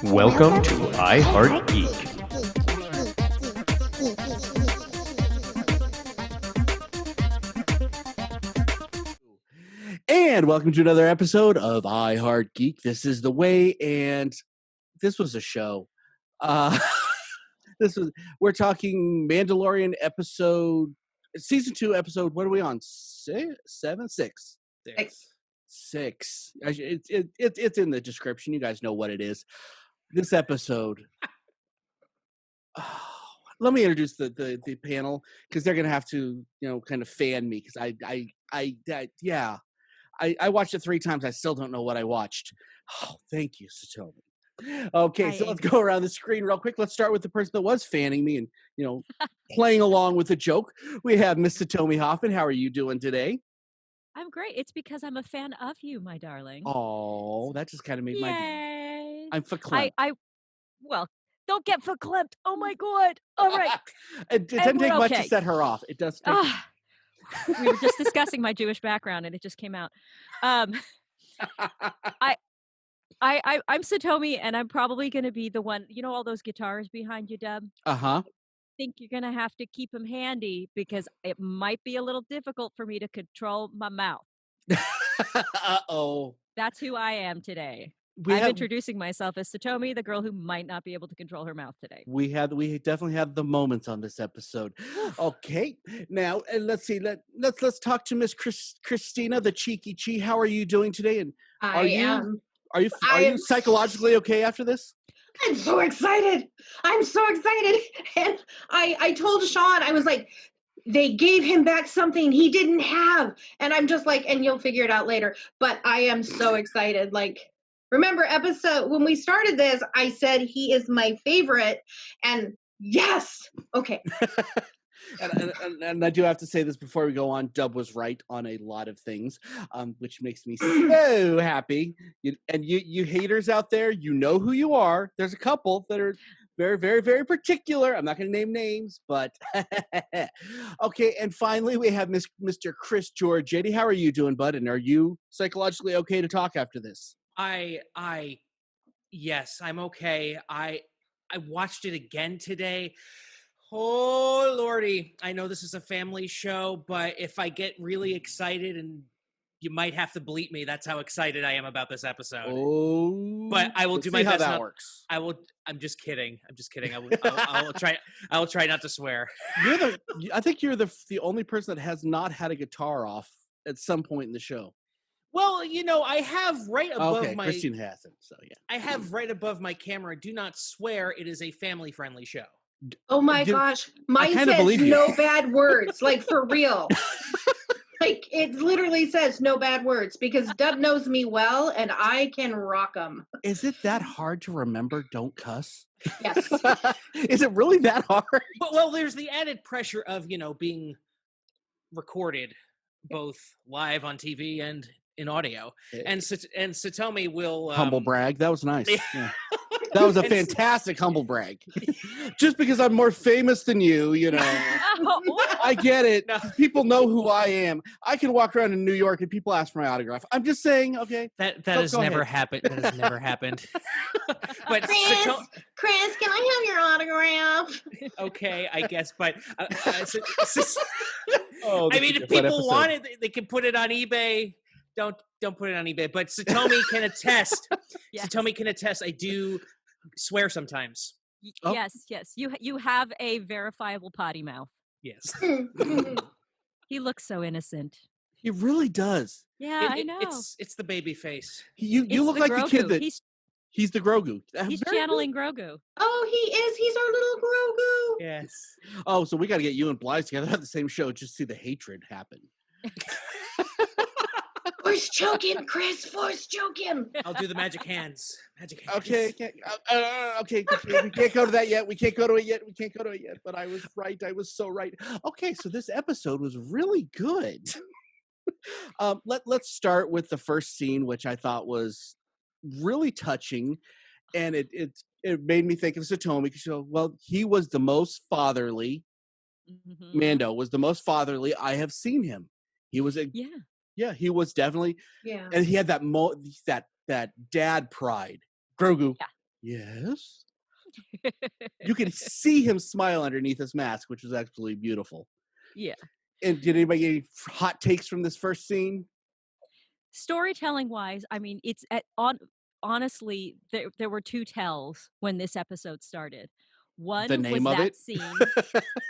Welcome to I Heart Geek. And welcome to another episode of I Heart Geek. This is the way, and this was a show. We're talking Mandalorian season 2 episode. What are we on? Six. It's in the description. You guys know what it is. This episode. Let me introduce the panel because they're gonna have to kind of fan me because I watched it 3 times. I still don't know what I watched. Oh, thank you, Satomi. Okay, so let's go around the screen real quick. Let's start with the person that was fanning me and playing along with the joke. We have Miss Satomi Hoffman. How are you doing today? I'm great. It's because I'm a fan of you, my darling. Oh, that just kind of made my day. I'm verklempt. Well, don't get verklempt. Oh my God. All right. It doesn't take much to set her off. It does take. We were just discussing my Jewish background and it just came out. I'm Satomi and I'm probably going to be the one, all those guitars behind you, Deb? Uh-huh. I think you're going to have to keep them handy because it might be a little difficult for me to control my mouth. Uh-oh. That's who I am today. I'm introducing myself as Satomi, the girl who might not be able to control her mouth today. We definitely have the moments on this episode. Okay, now and let's see. Let's talk to Miss Christina, the cheeky chi. How are you doing today? And are you psychologically okay after this? I'm so excited. And I told Sean, I was like, they gave him back something he didn't have, and I'm just like, and you'll figure it out later. But I am so excited. Like. Remember when we started this, I said he is my favorite, and yes, okay. and I do have to say this before we go on. Dub was right on a lot of things, which makes me so happy. You haters out there, you know who you are. There's a couple that are very, very, very particular. I'm not going to name names, but okay. And finally, we have Mr. Chris Giorgetti. How are you doing, bud? And are you psychologically okay to talk after this? Yes, I'm okay. I watched it again today. Oh, Lordy. I know this is a family show, but if I get really excited, and you might have to bleep me, that's how excited I am about this episode. Oh, but I will do my best. How that works. I'm just kidding. I will try not to swear. I think you're the only person that has not had a guitar off at some point in the show. Well, I have right above my... Christine hasn't, so yeah. I have right above my camera, do not swear, it is a family-friendly show. Oh my gosh. Mine says no bad words, like for real. Like, it literally says no bad words, because Dub knows me well, and I can rock them. Is it that hard to remember don't cuss? Yes. Is it really that hard? Well, there's the added pressure of, being recorded, both live on TV and in audio, and Satomi will humble brag. That was nice. Yeah. That was a fantastic humble brag. Just because I'm more famous than you, I get it. No. People know who I am. I can walk around in New York and people ask for my autograph. I'm just saying, okay. That has never happened. That has never happened. But Chris, can I have your autograph? Okay, I guess. But I mean, if people want it, they can put it on eBay. Don't put it on eBay. But Satomi can attest. Yes. Satomi can attest. I do swear sometimes. Oh. Yes. You have a verifiable potty mouth. Yes. He looks so innocent. He really does. Yeah, I know. It's the baby face. You look like Grogu. the kid that he's the Grogu. He's channeling Grogu. Oh, he is. He's our little Grogu. Yes. Oh, so we got to get you and Blythe together at the same show just to see the hatred happen. Force choking, Chris. Force choking. I'll do the magic hands. Okay. Okay. We can't go to that yet. We can't go to it yet. But I was right. I was so right. Okay, so this episode was really good. Let's start with the first scene, which I thought was really touching, and it made me think of Satomi because he was the most fatherly. Mm-hmm. Mando was the most fatherly I have seen him. He was he was definitely and he had that dad pride. Grogu. Yes. You could see him smile underneath his mask, which was actually beautiful. Yeah. And did anybody get any hot takes from this first scene? Storytelling wise, I mean, it's honestly, there were two tells when this episode started. The One was name of that it? scene.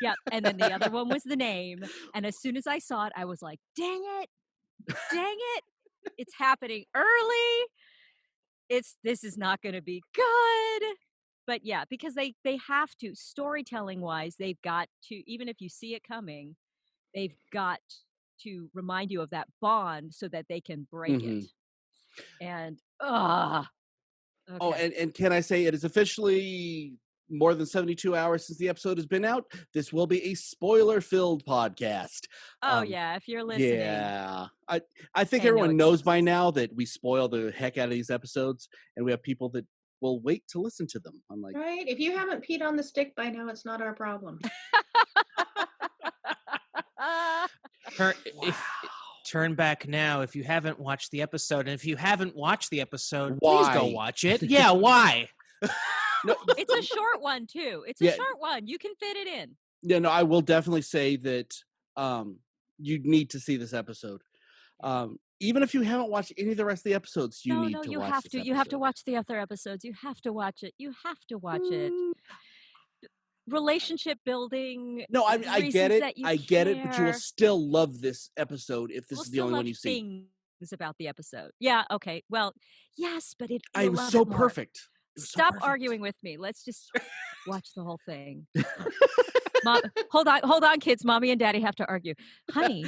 Yep. And then the other one was the name. And as soon as I saw it, I was like, dang it. Dang it. It's happening early. This is not going to be good. But yeah, because they have to, storytelling wise, they've got to, even if you see it coming, they've got to remind you of that bond so that they can break it. And Oh, okay. and can I say it is officially more than 72 hours since the episode has been out? This will be a spoiler-filled podcast. Oh yeah, if you're listening. Yeah. I think pay no everyone knows by attention. now that we spoil the heck out of these episodes, and we have people that will wait to listen to them. I'm like, Right? If you haven't peed on the stick by now, it's not our problem. Turn back now if you haven't watched the episode. And if you haven't watched the episode, please go Why? watch it. Yeah, why? no, It's a short one too. It's a Yeah. short one. You can fit it in. yeah, no, I will definitely say that you need to see this episode. Even if you haven't watched any of the rest of the episodes, you need to you watch have this to. You have to episode. watch the other episodes. You have to watch it. You have to watch it. Relationship building. No, I get reasons it. that you I get it, but you will care. still love this episode if this We'll is the still only love one you see. things about the episode. Yeah. Okay. Well, yes, but It you'll was love so it more. perfect. It was so Stop perfect. arguing with me. Let's just watch the whole thing. Mom, hold on, kids. Mommy and Daddy have to argue, honey.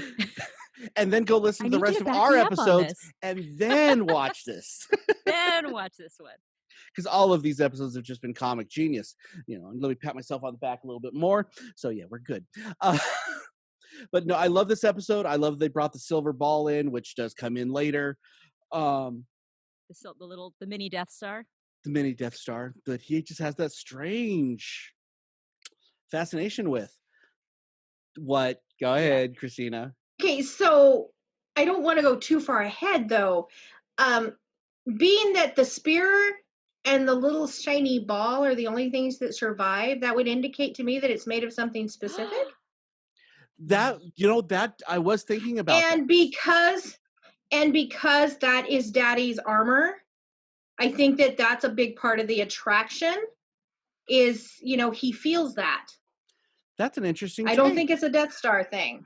And then go listen I to the need you rest to of back our me up on episodes this. and then watch this. Then watch this one. Because all of these episodes have just been comic genius. And let me pat myself on the back a little bit more. So yeah, we're good. But no, I love this episode. I love they brought the silver ball in, which does come in later. The mini Death Star. The mini Death Star that he just has that strange fascination with. What? Go ahead, Christina. Okay, so I don't want to go too far ahead though. Being that the spear and the little shiny ball are the only things that survive, that would indicate to me that it's made of something specific. That I was thinking about And that. because that is Daddy's armor, I think that that's a big part of the attraction. Is he feels that. That's an interesting I don't think it's a Death Star thing.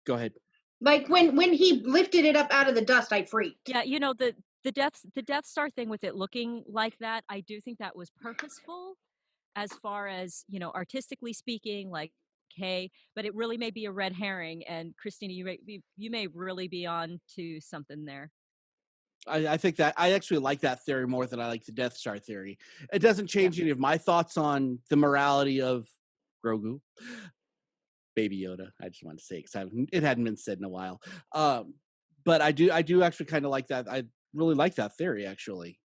Go ahead. Like when he lifted it up out of the dust, I freaked. Yeah, the Death Star thing with it looking like that, I do think that was purposeful as far as, artistically speaking, like, hey, but it really may be a red herring. And Christina, you may really be on to something there. I think that I actually like that theory more than I like the Death Star theory. It doesn't change any of my thoughts on the morality of Grogu. Baby Yoda, I just wanted to say, because it hadn't been said in a while. But I do actually kind of like that. I really like that theory, actually.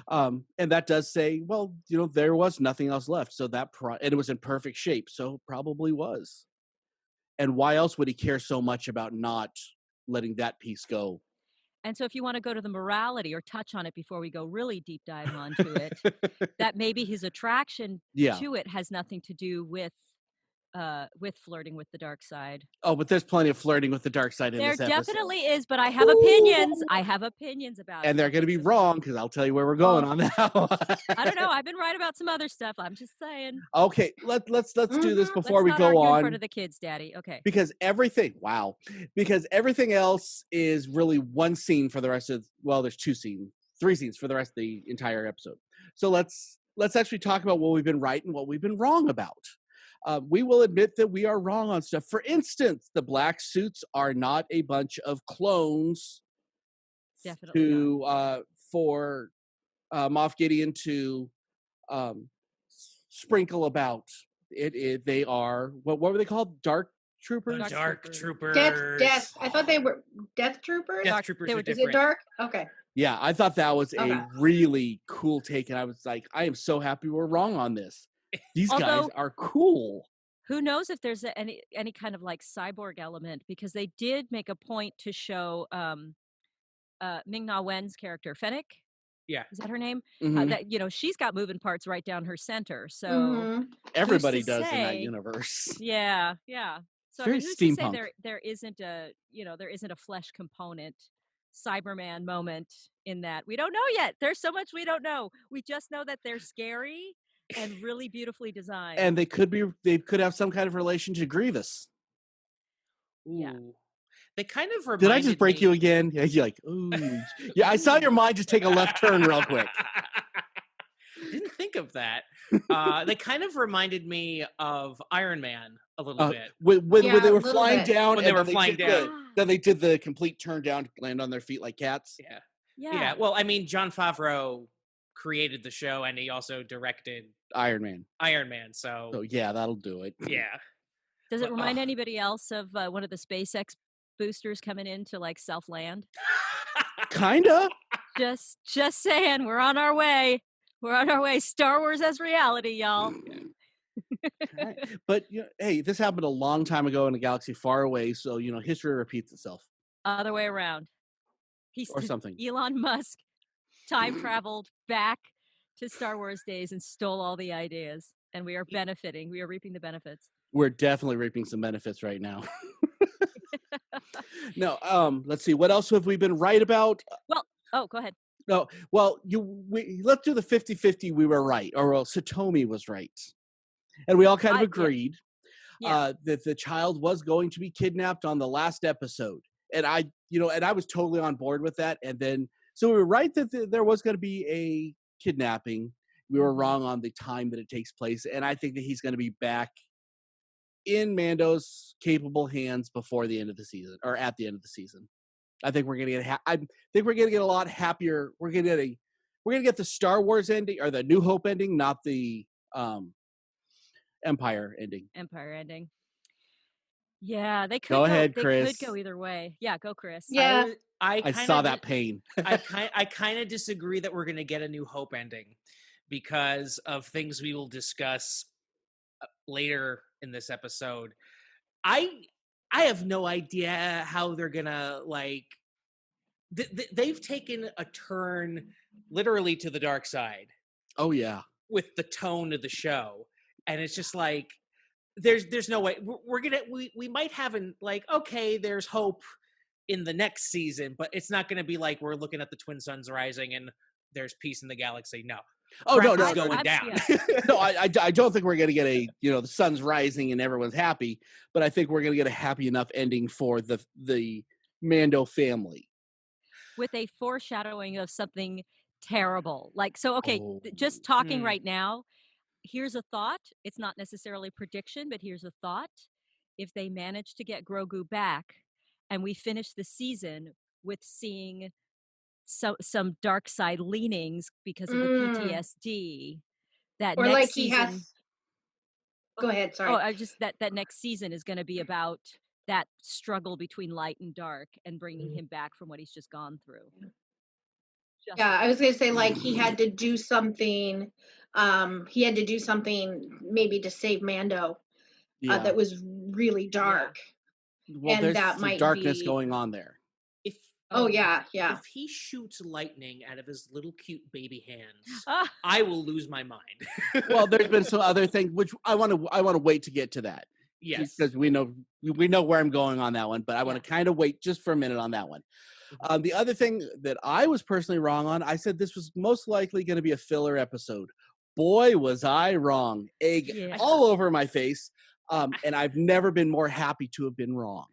And that does say, well, there was nothing else left. So and it was in perfect shape. So probably was. And why else would he care so much about not letting that piece go? And so if you want to go to the morality or touch on it before we go really deep dive onto it, that maybe his attraction to it has nothing to do with flirting with the dark side. Oh, but there's plenty of flirting with the dark side in this episode. There definitely is, but I have opinions. I have opinions about it. And they're going to be wrong, because I'll tell you where we're going on that one. I don't know. I've been right about some other stuff. I'm just saying. Okay, let's do this before Let's we not go argue on. in front of the kids, Daddy. Okay. Because everything else is really one scene for the rest of. Well, there's 3 scenes for the rest of the entire episode. So let's actually talk about what we've been right and what we've been wrong about. We will admit that we are wrong on stuff. For instance, the black suits are not a bunch of clones. Definitely not. For Moff Gideon to sprinkle about. They are what were they called? Dark Troopers. Dark Troopers. Death. I thought they were Death Troopers. Death Troopers are Is different. it dark? Okay. Yeah, I thought that was a really cool take, and I was like, I am so happy we're wrong on this. These guys are cool. Who knows if there's any kind of like cyborg element, because they did make a point to show Ming-Na Wen's character Fennec Yeah. Is that her name? Mhm. That she's got moving parts right down her center. So Mhm. Everybody who's to does in that say- universe. yeah. It's So I very mean, who's to say steampunk. there isn't a flesh component, Cyberman moment in that? We don't know yet. There's so much we don't know. We just know that they're scary and really beautifully designed. And they could have some kind of relation to Grievous. Ooh. Yeah. They kind of reminded Did I just break me... you again? Yeah, you're like, ooh. Yeah, I saw your mind just take a left turn real quick. Didn't think of that. They kind of reminded me of Iron Man a little bit. When Yeah, they a were little flying bit. down, When they and were then flying did down. then they did the complete turn down to land on their feet like cats. Yeah. yeah. Yeah. Well, I mean, Jon Favreau created the show and he also directed Iron Man. So So yeah, that'll do it. yeah. Does it But, remind anybody else of one of the SpaceX boosters coming in to like self-land? Kinda. Just saying, we're on our way. We're on our way. Star Wars as reality, y'all. But hey, this happened a long time ago in a galaxy far away, so history repeats itself Other way around. or something. Elon Musk time traveled back to Star Wars days and stole all the ideas, and we are benefiting. We are reaping the benefits. We're definitely reaping some benefits right now. No, let's see. What else have we been right about? Oh, go ahead. No, well, let's do the 50-50 we were right, or well, Satomi was right. And we all kind of Yeah. agreed that the child was going to be kidnapped on the last episode. And I was totally on board with that. And then, so we were right that there was going to be a kidnapping. We were wrong on the time that it takes place. And I think that he's going to be back in Mando's capable hands before the end of the season, or at the end of the season. I think we're going to get I think we're going to get a lot happier. We're going to get the Star Wars ending, or the New Hope ending, not the Empire ending. Yeah, they could Go ahead, They Chris. could go either way. Yeah, go, Chris. Yeah. I saw that pain. I kind of disagree that we're going to get a New Hope ending because of things we will discuss later in this episode. I have no idea how they're gonna like. They've taken a turn literally to the dark side. Oh yeah, with the tone of the show, and it's just like there's no way we might have okay, there's hope in the next season, but it's not gonna be like we're looking at the twin suns rising and there's peace in the galaxy. No. Oh no, Crap is going down. Yeah. No, I don't think we're going to get a the sun's rising and everyone's happy, but I think we're going to get a happy enough ending for the Mando family with a foreshadowing of something terrible. Like, so okay, Oh. just talking right now, here's a thought. It's not necessarily prediction, but here's a thought. If they manage to get Grogu back and we finish the season with seeing some dark side leanings because of the PTSD, that Or next like season, he has. Go ahead. Sorry. Oh, I just that next season is going to be about that struggle between light and dark and bringing him back from what he's just gone through. Yeah, I was gonna say like he had to do something. He had to do something maybe to save Mando. That was really dark. Well, and there's that some might darkness be- going on there. If Oh yeah. if he shoots lightning out of his little cute baby hands, Ah, I will lose my mind. Well, there's been some other things which I want to wait to get to that. Yes. Because we know where I'm going on that one, but I want to kind of wait just for a minute on that one. The other thing that I was personally wrong on, I said this was most likely going to be a filler episode. Boy, was I wrong. Egg all over my face. And I've never been more happy to have been wrong.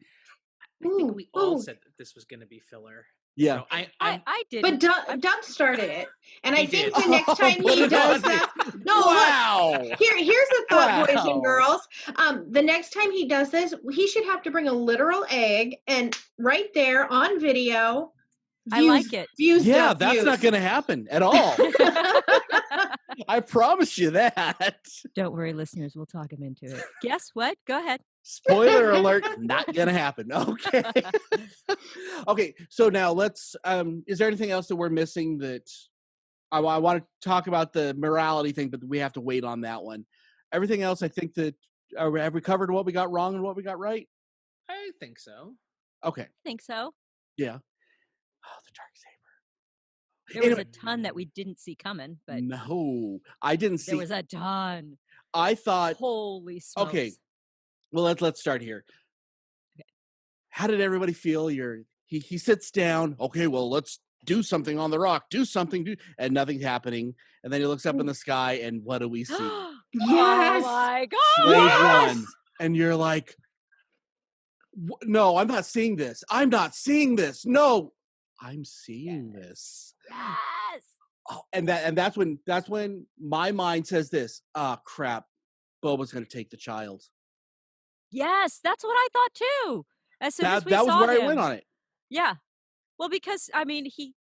I think we all Ooh. said that this was going to be filler. Yeah. So I did. But Doug started it, and I He think did. the next time Put he it does on that, me. no, Wow. look, here's the thought, boys Wow. and girls. The next time he does this, he should have to bring a literal egg, and right there on video. I like it. Views, Yeah, Doug, that's views. not going to happen at all. I promise you that. Don't worry, listeners. We'll talk him into it. Guess what? Go ahead. Spoiler alert, not gonna happen. Okay. Okay, so now let's is there anything else that we're missing that I want to talk about the morality thing, but we have to wait on that one. Everything else, I think that have we covered what we got wrong and what we got right? I think so. Okay. I think so. Yeah. Oh, the dark saber. There was Anyway, a ton that we didn't see coming, but no, I didn't there see. was a ton. I thought, Holy smokes. okay, well let's start here. How did everybody feel? He sits down. Okay, well let's do something on the rock. Do something. And nothing's happening. And then he looks up in the sky, and what do we see? Oh Yes. my God. Slave Yes! One. And you're like, no, I'm not seeing this. I'm not seeing this. No, I'm seeing this. Yes. Oh, and that's when my mind says this. Ah, crap. Boba's going to take the child. Yes, that's what I thought too. As soon as we That was saw where him. I went on it. Yeah. Well, because I mean, he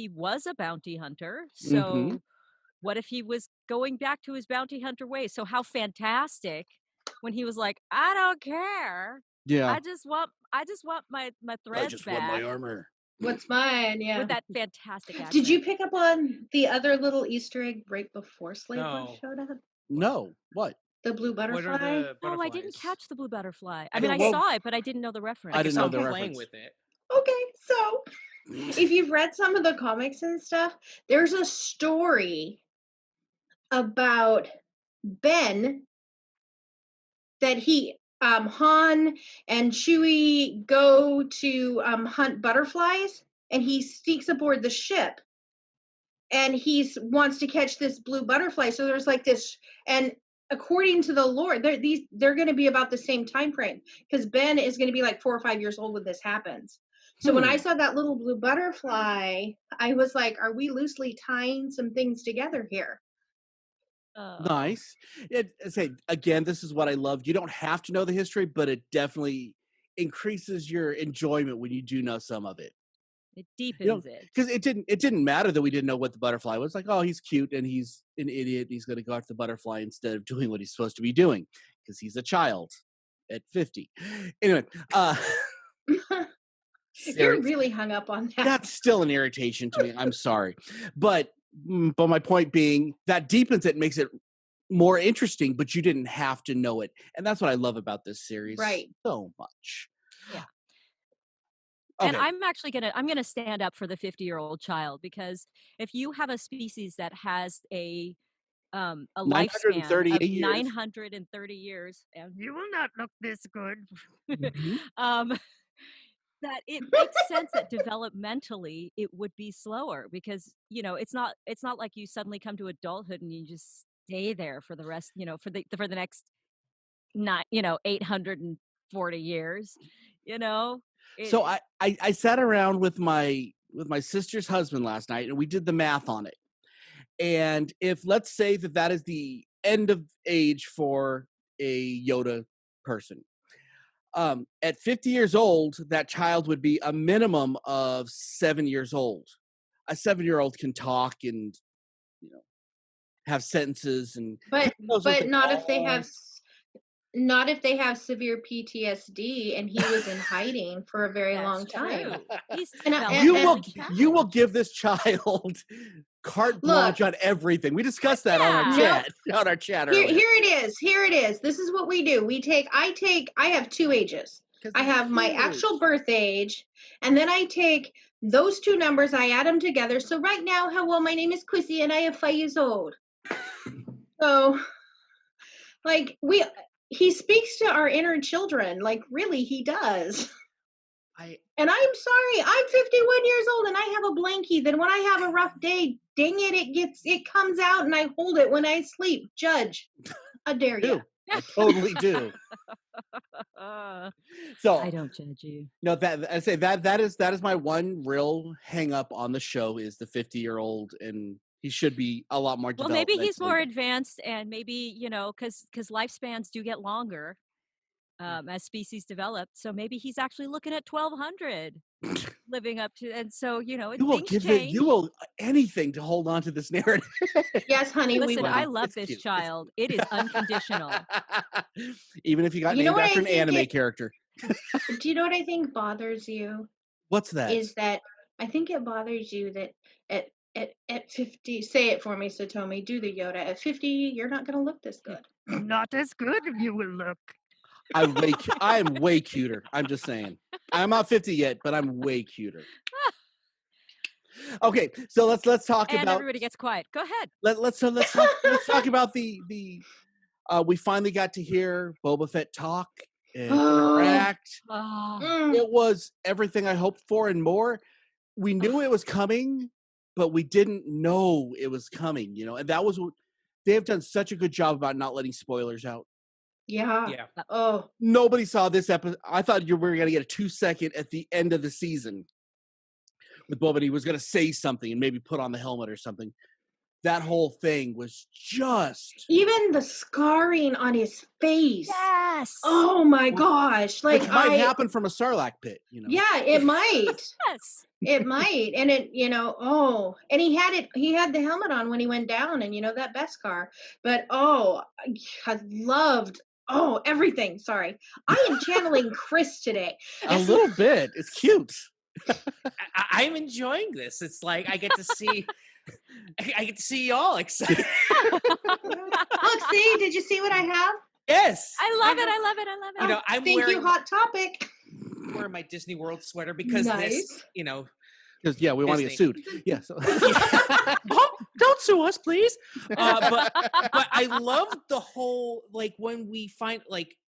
was a bounty hunter. So Mhm. what if he was going back to his bounty hunter ways? So how fantastic when he was like, I don't care. Yeah. I just want my threads back. armor. What's mine? Yeah. With that fantastic accent. Did you pick up on the other little Easter egg right before Slave One No. showed up? No. What? The blue What butterfly. are the Oh, I didn't butterflies? catch the blue butterfly. I I mean, I well- saw it, but I didn't know the reference. I I didn't guess know I'm the playing reference. with it. Okay, so if you've read some of the comics and stuff, there's a story about Ben that Han and Chewie go to hunt butterflies, and he sneaks aboard the ship, and he wants to catch this blue butterfly. So there's like this, and according to the lore, they're going to be about the same time frame, because Ben is going to be like 4 or 5 years old when this happens. So when I saw that little blue butterfly, I was like, are we loosely tying some things together here? Oh. Nice. Again, this is what I love. You don't have to know the history, but it definitely increases your enjoyment when you do know some of it. It deepens it. Because it didn't matter that we didn't know what the butterfly was. Like, oh, he's cute and he's an idiot. He's going to go after the butterfly instead of doing what he's supposed to be doing because he's a child at 50. Anyway, You're really hung up on that. that's still an irritation to me. I'm sorry, but my point being that deepens it, makes it more interesting. But you didn't have to know it, and that's what I love about this series Right. so much. Yeah. Okay. And I'm gonna stand up for the 50-year-old child, because if you have a species that has a lifespan 930 of years. 930 years, and you will not look this good. Mhm. That it makes sense that developmentally it would be slower, because it's not like you suddenly come to adulthood and you just stay there for the rest, for the next 840 years. So I sat around with my sister's husband last night, and we did the math on it. And if, let's say that is the end of age for a Yoda person, at 50 years old, that child would be a minimum of 7 years old. A 7-year-old can talk and have sentences, and But knows what they not call if they have not if they have severe PTSD and he was in hiding for a very That's long time. true. He's you will give this child carte blanche on everything. We discussed that on our Yeah. chat Here earlier. it is. This is what we do. I have 2 ages. 'Cause I it's have my huge. actual birth age, and then I take those 2 numbers, I add them together. So right now, hello, my name is Quissy, and I am 5 years old. So, like, he speaks to our inner children. Like, really, he does. And I'm sorry, I'm 51 years old and I have a blankie. Then when I have a rough day, dang it, it comes out, and I hold it when I sleep. Judge, how dare you? I totally do. So I don't judge you. no, that I say that is my one real hang up on the show is the 50-year-old, and he should be a lot more Well, developed. maybe he's more advanced, and maybe because lifespans do get longer as species develop. So maybe he's actually looking at 1200 living up to, and so things change. You will anything to hold on to this narrative. Yes, honey, we Listen, will. I love It's this cute. It's child. It is unconditional. Even if you got You know named what after I an think anime it- character. Do you know what I think bothers you? What's that? Is that I think it bothers you that at 50, say it for me, Satomi, do the Yoda. At 50, you're not going to look this good. Not as good as you will look. I am way cuter. I'm just saying. I'm not 50 yet, but I'm way cuter. Okay, so let's talk And about everybody gets quiet. Go ahead. let's talk about the we finally got to hear Boba Fett talk and interact. Oh, Mm, It was everything I hoped for and more. We knew it was coming, but we didn't know it was coming, and that was what they have done such a good job about not letting spoilers out. yeah. Yeah. Oh, Nobody saw this episode. I thought you were going to get a 2-second at the end of the season with Boba. He was going to say something and maybe put on the helmet or something. That whole thing was just even the scarring on his face. yes. Oh my gosh! Like which might happen from a Sarlacc pit. Yeah, it might. Yes. It might, and and he had it. He had the helmet on when he went down, and that Beskar. But I loved everything. Sorry, I am channeling Chris today. A little bit. It's cute. I'm enjoying this. It's like I get to see, I get to see y'all excited. Look, see, did you see what I have? Yes, I love it. I love it. I love it. You know, I'm Thank wearing you, Hot Topic. my Disney World sweater because Nice. this, Because we want to get Disney. sued. Yeah. So. Don't sue us, please. But I love the whole when we find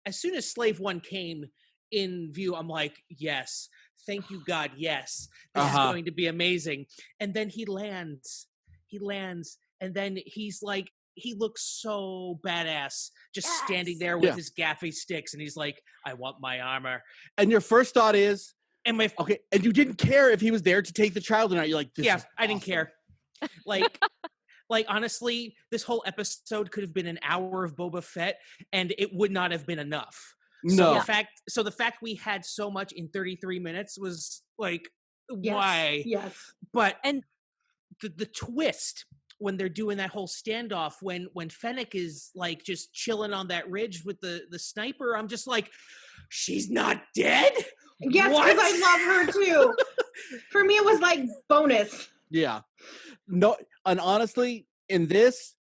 as soon as Slave One came in view, I'm like, yes, thank you God, yes, this is going to be amazing. And then he lands, and then he's like, he looks so badass, just standing there with his gaffy sticks, and he's like, I want my armor. And your first thought is, and okay, and you didn't care if he was there to take the child or not. You're like, this is I didn't awesome. care. Like honestly, this whole episode could have been an hour of Boba Fett, and it would not have been enough. No. So the fact we had so much in 33 minutes was like, Yes. why? Yes. But the twist when they're doing that whole standoff, when Fennec is like just chilling on that ridge with the sniper, I'm just like, she's not dead? Yes, because I love her too. For me, it was like bonus. Yeah. No, and honestly, in this,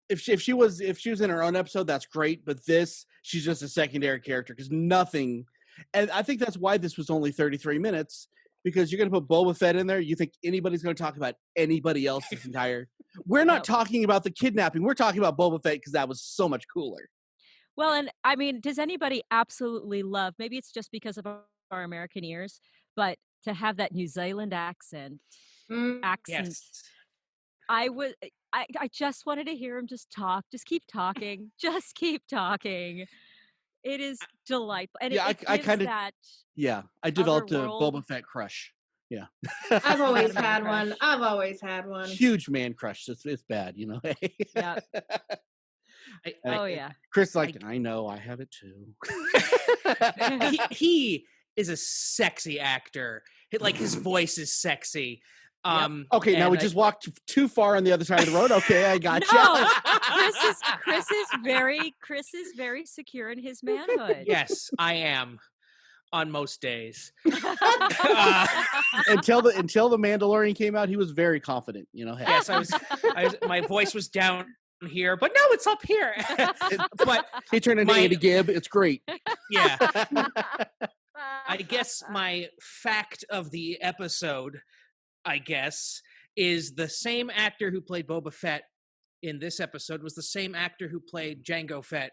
if she was in her own episode, that's great. But this, she's just a secondary character because nothing. And I think that's why this was only 33 minutes, because you're going to put Boba Fett in there. You think anybody's going to talk about anybody else this entire? We're not talking about the kidnapping. We're talking about Boba Fett because that was so much cooler. Well, and I mean, does anybody absolutely love? Maybe it's just because of our American ears, but to have that New Zealand accent. Yes. I just wanted to hear him just talk. Just keep talking. Just keep talking. It is delightful. And Yeah, it I gives kind of. that Yeah, I developed a otherworld. Boba Fett crush. Yeah. I've always Man had crush. one. I've always had one. Huge man crush. It's bad, Yeah. Oh yeah. Chris, I know, I have it too. he is a sexy actor. His voice is sexy. Okay, now we just walked too far on the other side of the road. Okay, I got you. No, Chris is very secure in his manhood. Yes, I am on most days. Until the Mandalorian came out, he was very confident. Hey. Yes, I was. My voice was down here, but now it's up here. But he turned into Andy Gibb. It's great. Yeah. I guess my fact of the episode, is the same actor who played Boba Fett in this episode was the same actor who played Jango Fett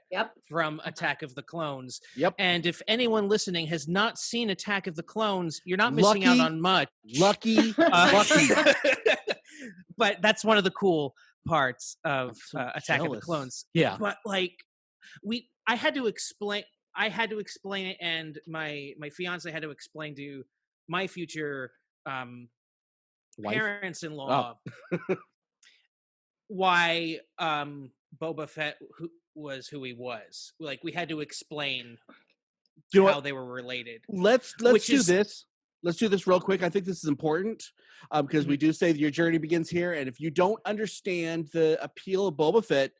from Attack of the Clones. Yep. And if anyone listening has not seen Attack of the Clones, you're not missing out on much. Lucky. But that's one of the cool parts of so Attack of the Clones. Yeah. But I had to explain it, and my fiance had to explain to my future parents-in-law why Boba Fett was who he was. We had to explain how they were related. Let's do this. Let's do this real quick. I think this is important because we do say that your journey begins here. And if you don't understand the appeal of Boba Fett,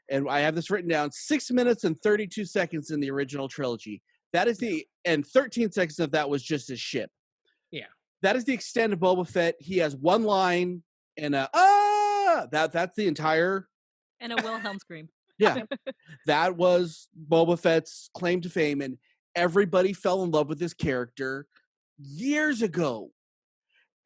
and I have this written down, 6 minutes and 32 seconds in the original trilogy. That is and 13 seconds of that was just his ship. Yeah. That is the extent of Boba Fett. He has one line and that's the entire. And a Wilhelm scream. Yeah. That was Boba Fett's claim to fame. And everybody fell in love with this character years ago.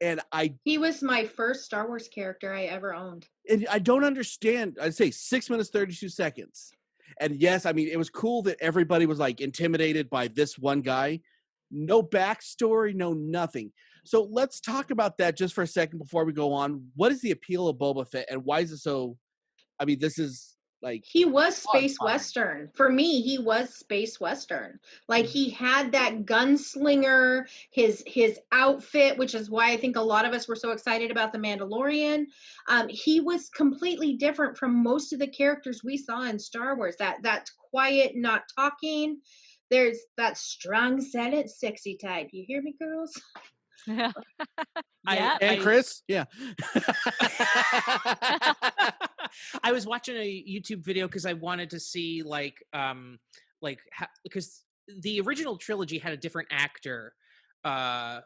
And He was my first Star Wars character I ever owned. I don't understand. I'd say 6 minutes 32 seconds. And yes, I mean it was cool that everybody was like intimidated by this one guy. No backstory, no nothing. So let's talk about that just for a second before we go on. What is the appeal of Boba Fett, and why is it so? I mean, this is like He was on space time. western. For me, he was space western. Like he had that gunslinger, his outfit, which is why I think a lot of us were so excited about the Mandalorian. He was completely different from most of the characters we saw in Star Wars. That quiet, not talking. There's that strong, silent, sexy type. You hear me, girls? Yeah. And Chris, yeah. I was watching a YouTube video because I wanted to see because the original trilogy had a different actor do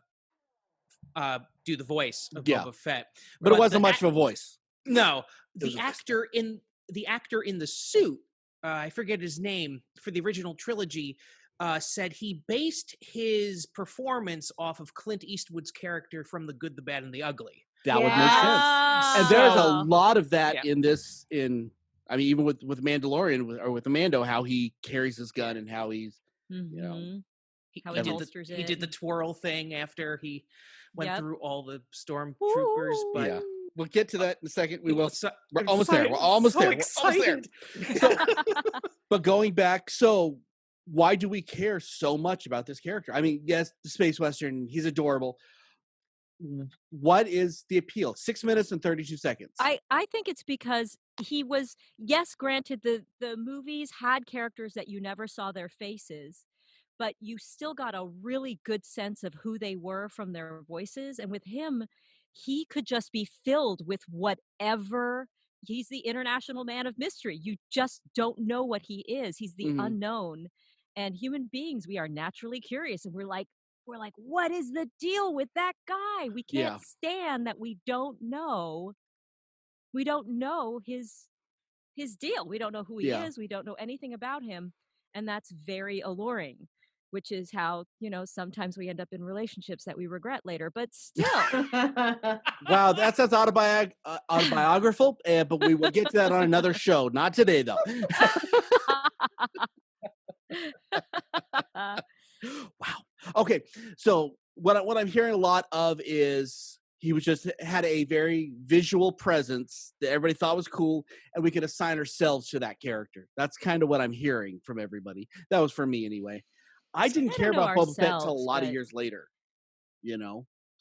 the voice of Yeah. Boba Fett, But it wasn't the much of a voice. No, It was the a voice. actor in the suit, I forget his name for the original trilogy, said he based his performance off of Clint Eastwood's character from The Good, the Bad, and the Ugly. That would make sense. And there's a Oh. lot of that Yeah. in this. I mean, even with Mandalorian or with Mando, how he carries his gun and how he's Mhm. How He he did holsters he did the it. twirl thing after he went Yep. through all the stormtroopers. But yeah. We'll get to that in a second. We will. So, We're I'm almost there. excited. We're almost So there. We're almost there. excited. So, but going back, so why do we care so much about this character? I mean, yes, the space western, he's adorable. What is the appeal? 6 minutes and 32 seconds. I think it's because he was, yes, granted the movies had characters that you never saw their faces, but you still got a really good sense of who they were from their voices. And with him, he could just be filled with whatever. He's the international man of mystery. You just don't know what he is. He's the Mhm. unknown. And human beings, we are naturally curious, and we're like, what is the deal with that guy? We Yeah. can't stand that we don't know. We don't know his deal. We don't know who he Yeah. is. We don't know anything about him. And that's very alluring, which is how, sometimes we end up in relationships that we regret later. But still, Wow, that sounds autobiographical, but we will get to that on another show. Not today, though. Wow. Okay, so what I'm hearing a lot of is he was just had a very visual presence that everybody thought was cool, and we could assign ourselves to that character. That's kind of what I'm hearing from everybody. That was for me anyway. I didn't I care don't know about Boba Fett till a ourselves, lot of but years later.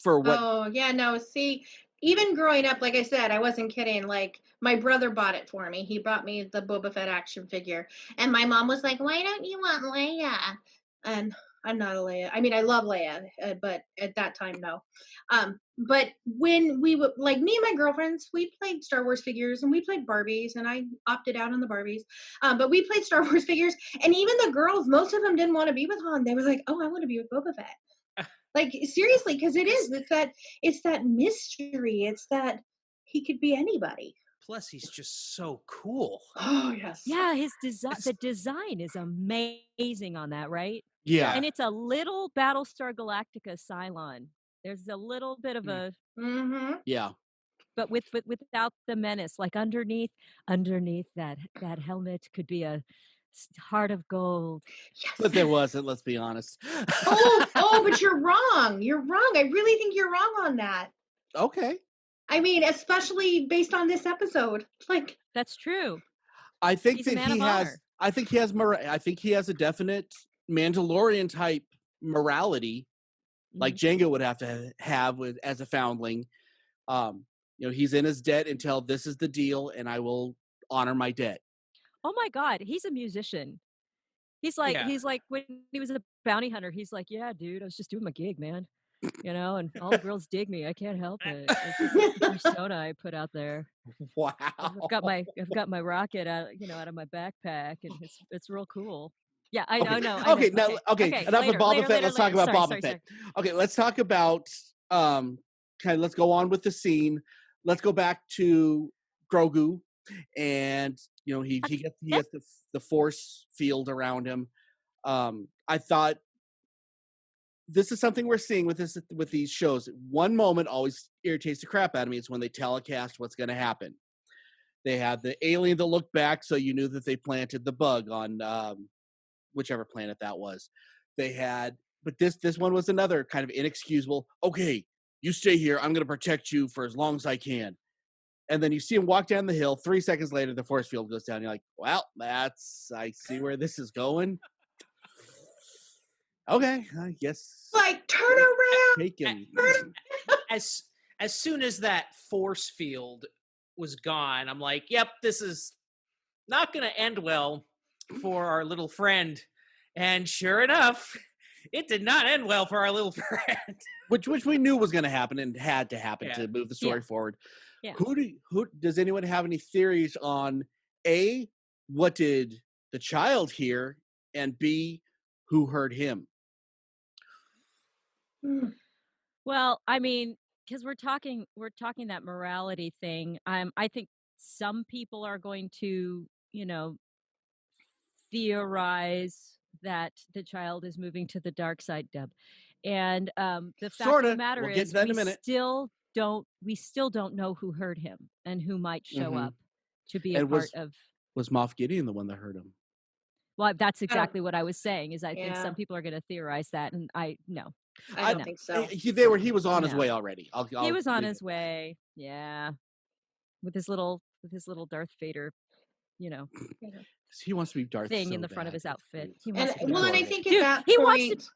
For what? Oh, yeah, no, see, even growing up, like I said, I wasn't kidding. Like, my brother bought it for me. He bought me the Boba Fett action figure. And my mom was like, why don't you want Leia? And I'm not a Leia. I mean, I love Leia, but at that time, no. But when we would, like, me and my girlfriends, we played Star Wars figures and we played Barbies, and I opted out on the Barbies. But we played Star Wars figures, and even the girls, most of them didn't want to be with Han. They were like, oh, I want to be with Boba Fett. Like, seriously, because it's that mystery. It's that he could be anybody. Plus, he's just so cool. Oh, yes. yeah, his design, the design is amazing on that, right? Yeah. And it's a little Battlestar Galactica Cylon. There's a little bit of a, Mm-hmm. Yeah. but without the menace. Like underneath that helmet could be a heart of gold. Yes. But there wasn't, let's be honest. But you're wrong. You're wrong. I really think you're wrong on that. Okay. I mean, especially based on this episode. Like, That's true. I think He's a that man he of has honor. I think he has a definite Mandalorian type morality like Django would have to have with as a foundling. He's in his debt until this is the deal and I will honor my debt. Oh my God, he's a musician. He's like Yeah. when he was a bounty hunter, he's like, yeah, dude, I was just doing my gig, man. And all the girls dig me. I can't help it. It's the persona I put out there. Wow. I've got my rocket out of my backpack, and it's real cool. Yeah, I Okay. know. Okay, now enough of Boba Fett. Let's talk about Boba Fett. Okay, let's talk about let's go on with the scene. Let's go back to Grogu, and he gets the force field around him. I thought this is something we're seeing with these shows. One moment always irritates the crap out of me. It's when they telecast what's going to happen. They had the alien that looked back, so you knew that they planted the bug on whichever planet that was. They had, but this one was another kind of inexcusable. Okay, you stay here. I'm going to protect you for as long as I can. And then you see him walk down the hill. 3 seconds later, the force field goes down. You're like, well, I see where this is going. Okay, I guess. Like, turn around. Take him. As soon as that force field was gone, I'm like, yep, this is not going to end well for our little friend. And sure enough, it did not end well for our little friend. which we knew was going to happen and had to happen to move the story forward. Yeah. Who does anyone have any theories on A, what did the child hear, and B, who heard him? Well, I mean, because we're talking that morality thing. I think some people are going to, theorize that the child is moving to the dark side, Deb. And the fact of the matter We'll get is, to that in a minute. we still don't know who heard him and who might show up to be And a part of. Was Moff Gideon the one that heard him? Well, that's exactly what I was saying. Is I think Yeah. some people are going to theorize that, and I don't think so. He was on his way already. he was on his way. Yeah, with his little Darth Vader, He wants to be Darth thing so in the front of bad. his outfit. He And wants to be well, and Darth I Vader. think at Dude, that he point, wants to.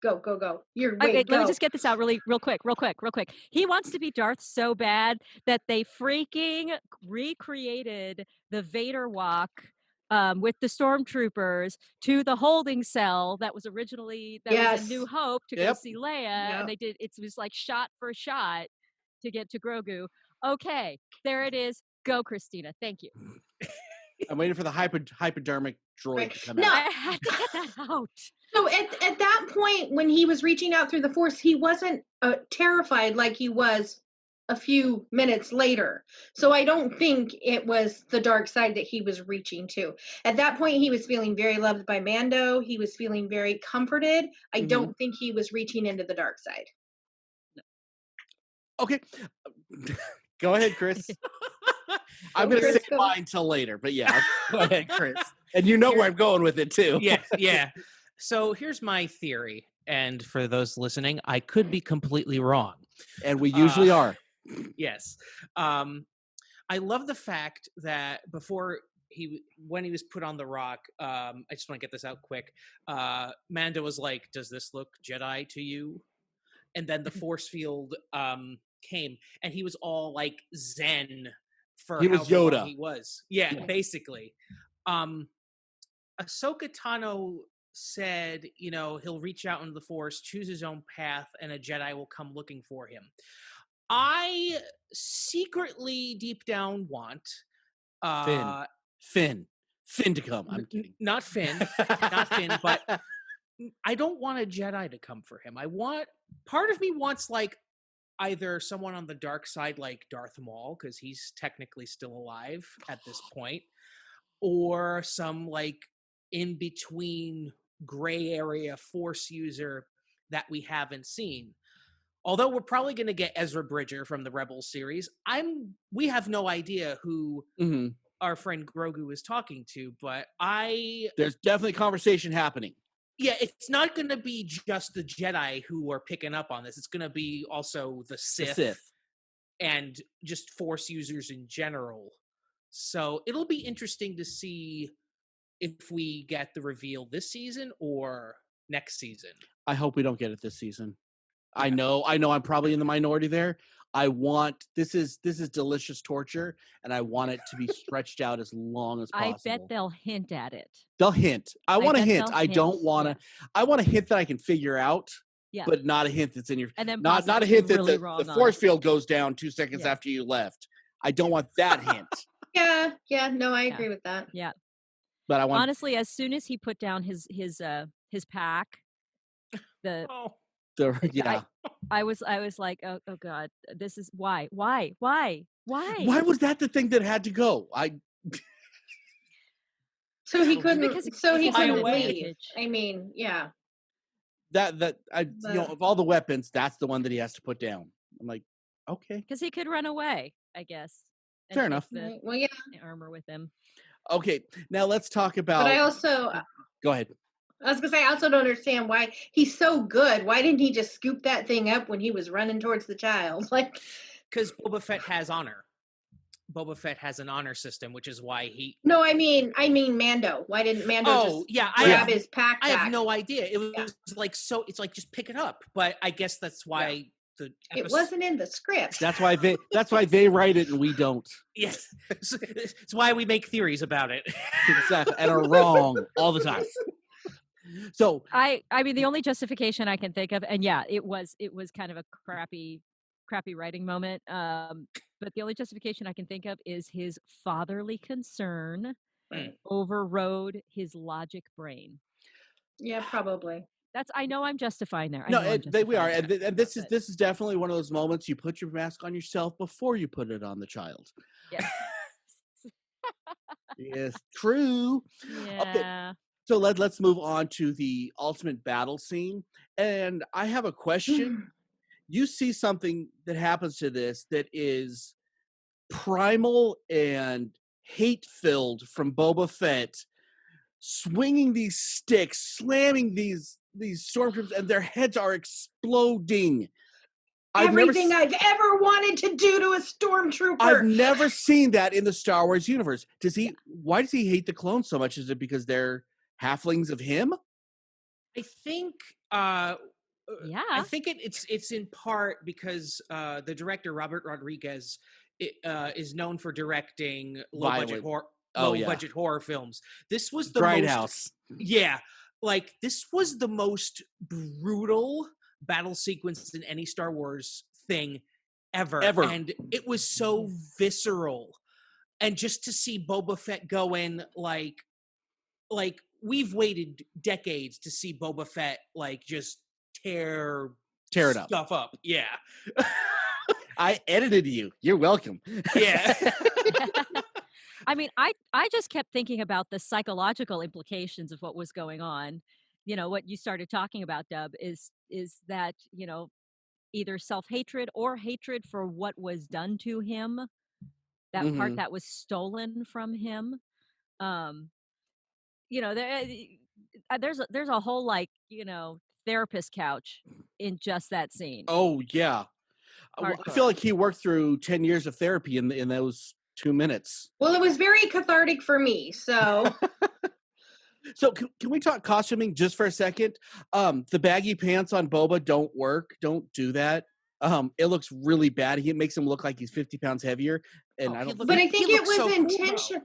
Go. You're Okay, wait. let me Go. just get this out real quick. He wants to be Darth so bad that they freaking recreated the Vader walk with the stormtroopers to the holding cell that was originally was in New Hope to go see Leia, and they did. It was like shot for shot to get to Grogu. Okay, there it is. Go, Christina. Thank you. I'm waiting for the hypodermic droid to come out. I had to get that out. So at that point, when he was reaching out through the Force, he wasn't terrified like he was a few minutes later. So I don't think it was the dark side that he was reaching to. At that point, he was feeling very loved by Mando. He was feeling very comforted. I don't think he was reaching into the dark side. Okay. Go ahead, Chris. I'm going to say mine until later, but yeah, go ahead, Chris. And you know where I'm going with it, too. Yeah. So here's my theory. And for those listening, I could be completely wrong. And we usually are. Yes. I love the fact that when he was put on the rock, I just want to get this out quick. Mando was like, "Does this look Jedi to you?" And then the force field came, and he was all like Zen for he was Yoda. Long he was. Yeah, basically. Ahsoka Tano said, he'll reach out into the Force, choose his own path, and a Jedi will come looking for him. I secretly, deep down, want Finn to come. I'm kidding. Not Finn, but I don't want a Jedi to come for him. Part of me wants like either someone on the dark side like Darth Maul, because he's technically still alive at this point, or some like in between gray area Force user that we haven't seen. Although we're probably going to get Ezra Bridger from the Rebels series, we have no idea who our friend Grogu is talking to, but there's definitely conversation happening. Yeah, it's not going to be just the Jedi who are picking up on this. It's going to be also the Sith and just Force users in general. So it'll be interesting to see if we get the reveal this season or next season. I hope we don't get it this season. Yeah. I know I'm probably in the minority there. This is delicious torture, and I want it to be stretched out as long as possible. I bet they'll hint at it. They'll hint. I want a hint. I don't want to. Yeah. I want a hint that I can figure out, but not a hint that's in your. And then not a hint that the force field goes down 2 seconds after you left. I don't want that hint. Yeah. No, I agree with that. Yeah. But I want honestly, as soon as he put down his pack, I was like, oh God, this is why was that the thing that had to go? So he couldn't. So he couldn't leave. I mean, yeah. of all the weapons, that's the one that he has to put down. I'm like, okay, Because he could run away, I guess. And fair take enough. The Right. Well, yeah. armor with him. Okay, now let's talk about. But I also, Go ahead. I was gonna say, I also don't understand why he's so good. Why didn't he just scoop that thing up when he was running towards the child? Like, Because Boba Fett has honor. Boba Fett has an honor system, which is why he. no, I mean Mando. Why didn't Mando just grab his pack? I have back? no idea. It was like so. It's like just pick it up. But I guess that's why the. It wasn't in the script. That's why they write it and we don't. Yes, it's why we make theories about it. Exactly, and are wrong all the time. So I mean, the only justification I can think of, and yeah, it was kind of a crappy writing moment. But the only justification I can think of is his fatherly concern overrode his logic brain. Yeah, probably. I know I'm justifying there. We are, and this is definitely one of those moments you put your mask on yourself before you put it on the child. Yeah. Yes, true. Yeah. Okay, so let's move on to the ultimate battle scene, and I have a question. You see something that happens to this that is primal and hate-filled from Boba Fett, swinging these sticks, slamming these stormtroopers, and their heads are exploding. Everything I've ever wanted to do to a stormtrooper. I've never seen that in the Star Wars universe. Why does he hate the clones so much? Is it because they're halflings of him? I think. Yeah. I think it's in part because the director Robert Rodriguez is known for directing low budget horror films. This was the Grindhouse. This was the most brutal battle sequence in any Star Wars thing ever. And it was so visceral. And just to see Boba Fett go in like we've waited decades to see Boba Fett just tear it up. Stuff up. Yeah. I edited you. You're welcome. Yeah. I mean, I just kept thinking about the psychological implications of what was going on. You know, what you started talking about, Dub, is that, either self-hatred or hatred for what was done to him, that part that was stolen from him. There's a whole therapist couch in just that scene. Oh yeah. Hardcore. I feel like he worked through 10 years of therapy in those 2 minutes. Well, it was very cathartic for me, so. So can we talk costuming just for a second? The baggy pants on Boba don't work. Don't do that. It looks really bad. It makes him look like he's 50 pounds heavier. And I don't. But I think it was intentional.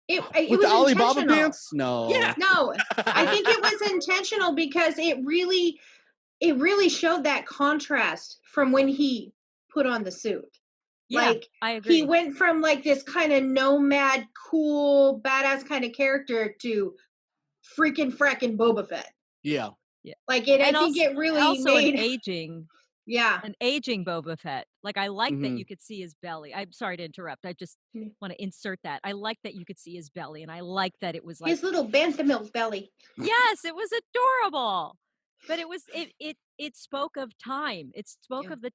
It With was the Alibaba intentional. pants? No. Yeah. No, I think it was intentional because it really showed that contrast from when he put on the suit. Yeah, I agree. He went from this kind of nomad, cool, badass kind of character to freaking fracking Boba Fett. Yeah. Yeah. I think it really made an aging Boba Fett. I like that you could see his belly. I'm sorry to interrupt. I just want to insert that. I like that you could see his belly, and I like that it was his little bantha milk belly. Yes, it was adorable. But it spoke of time. It spoke of the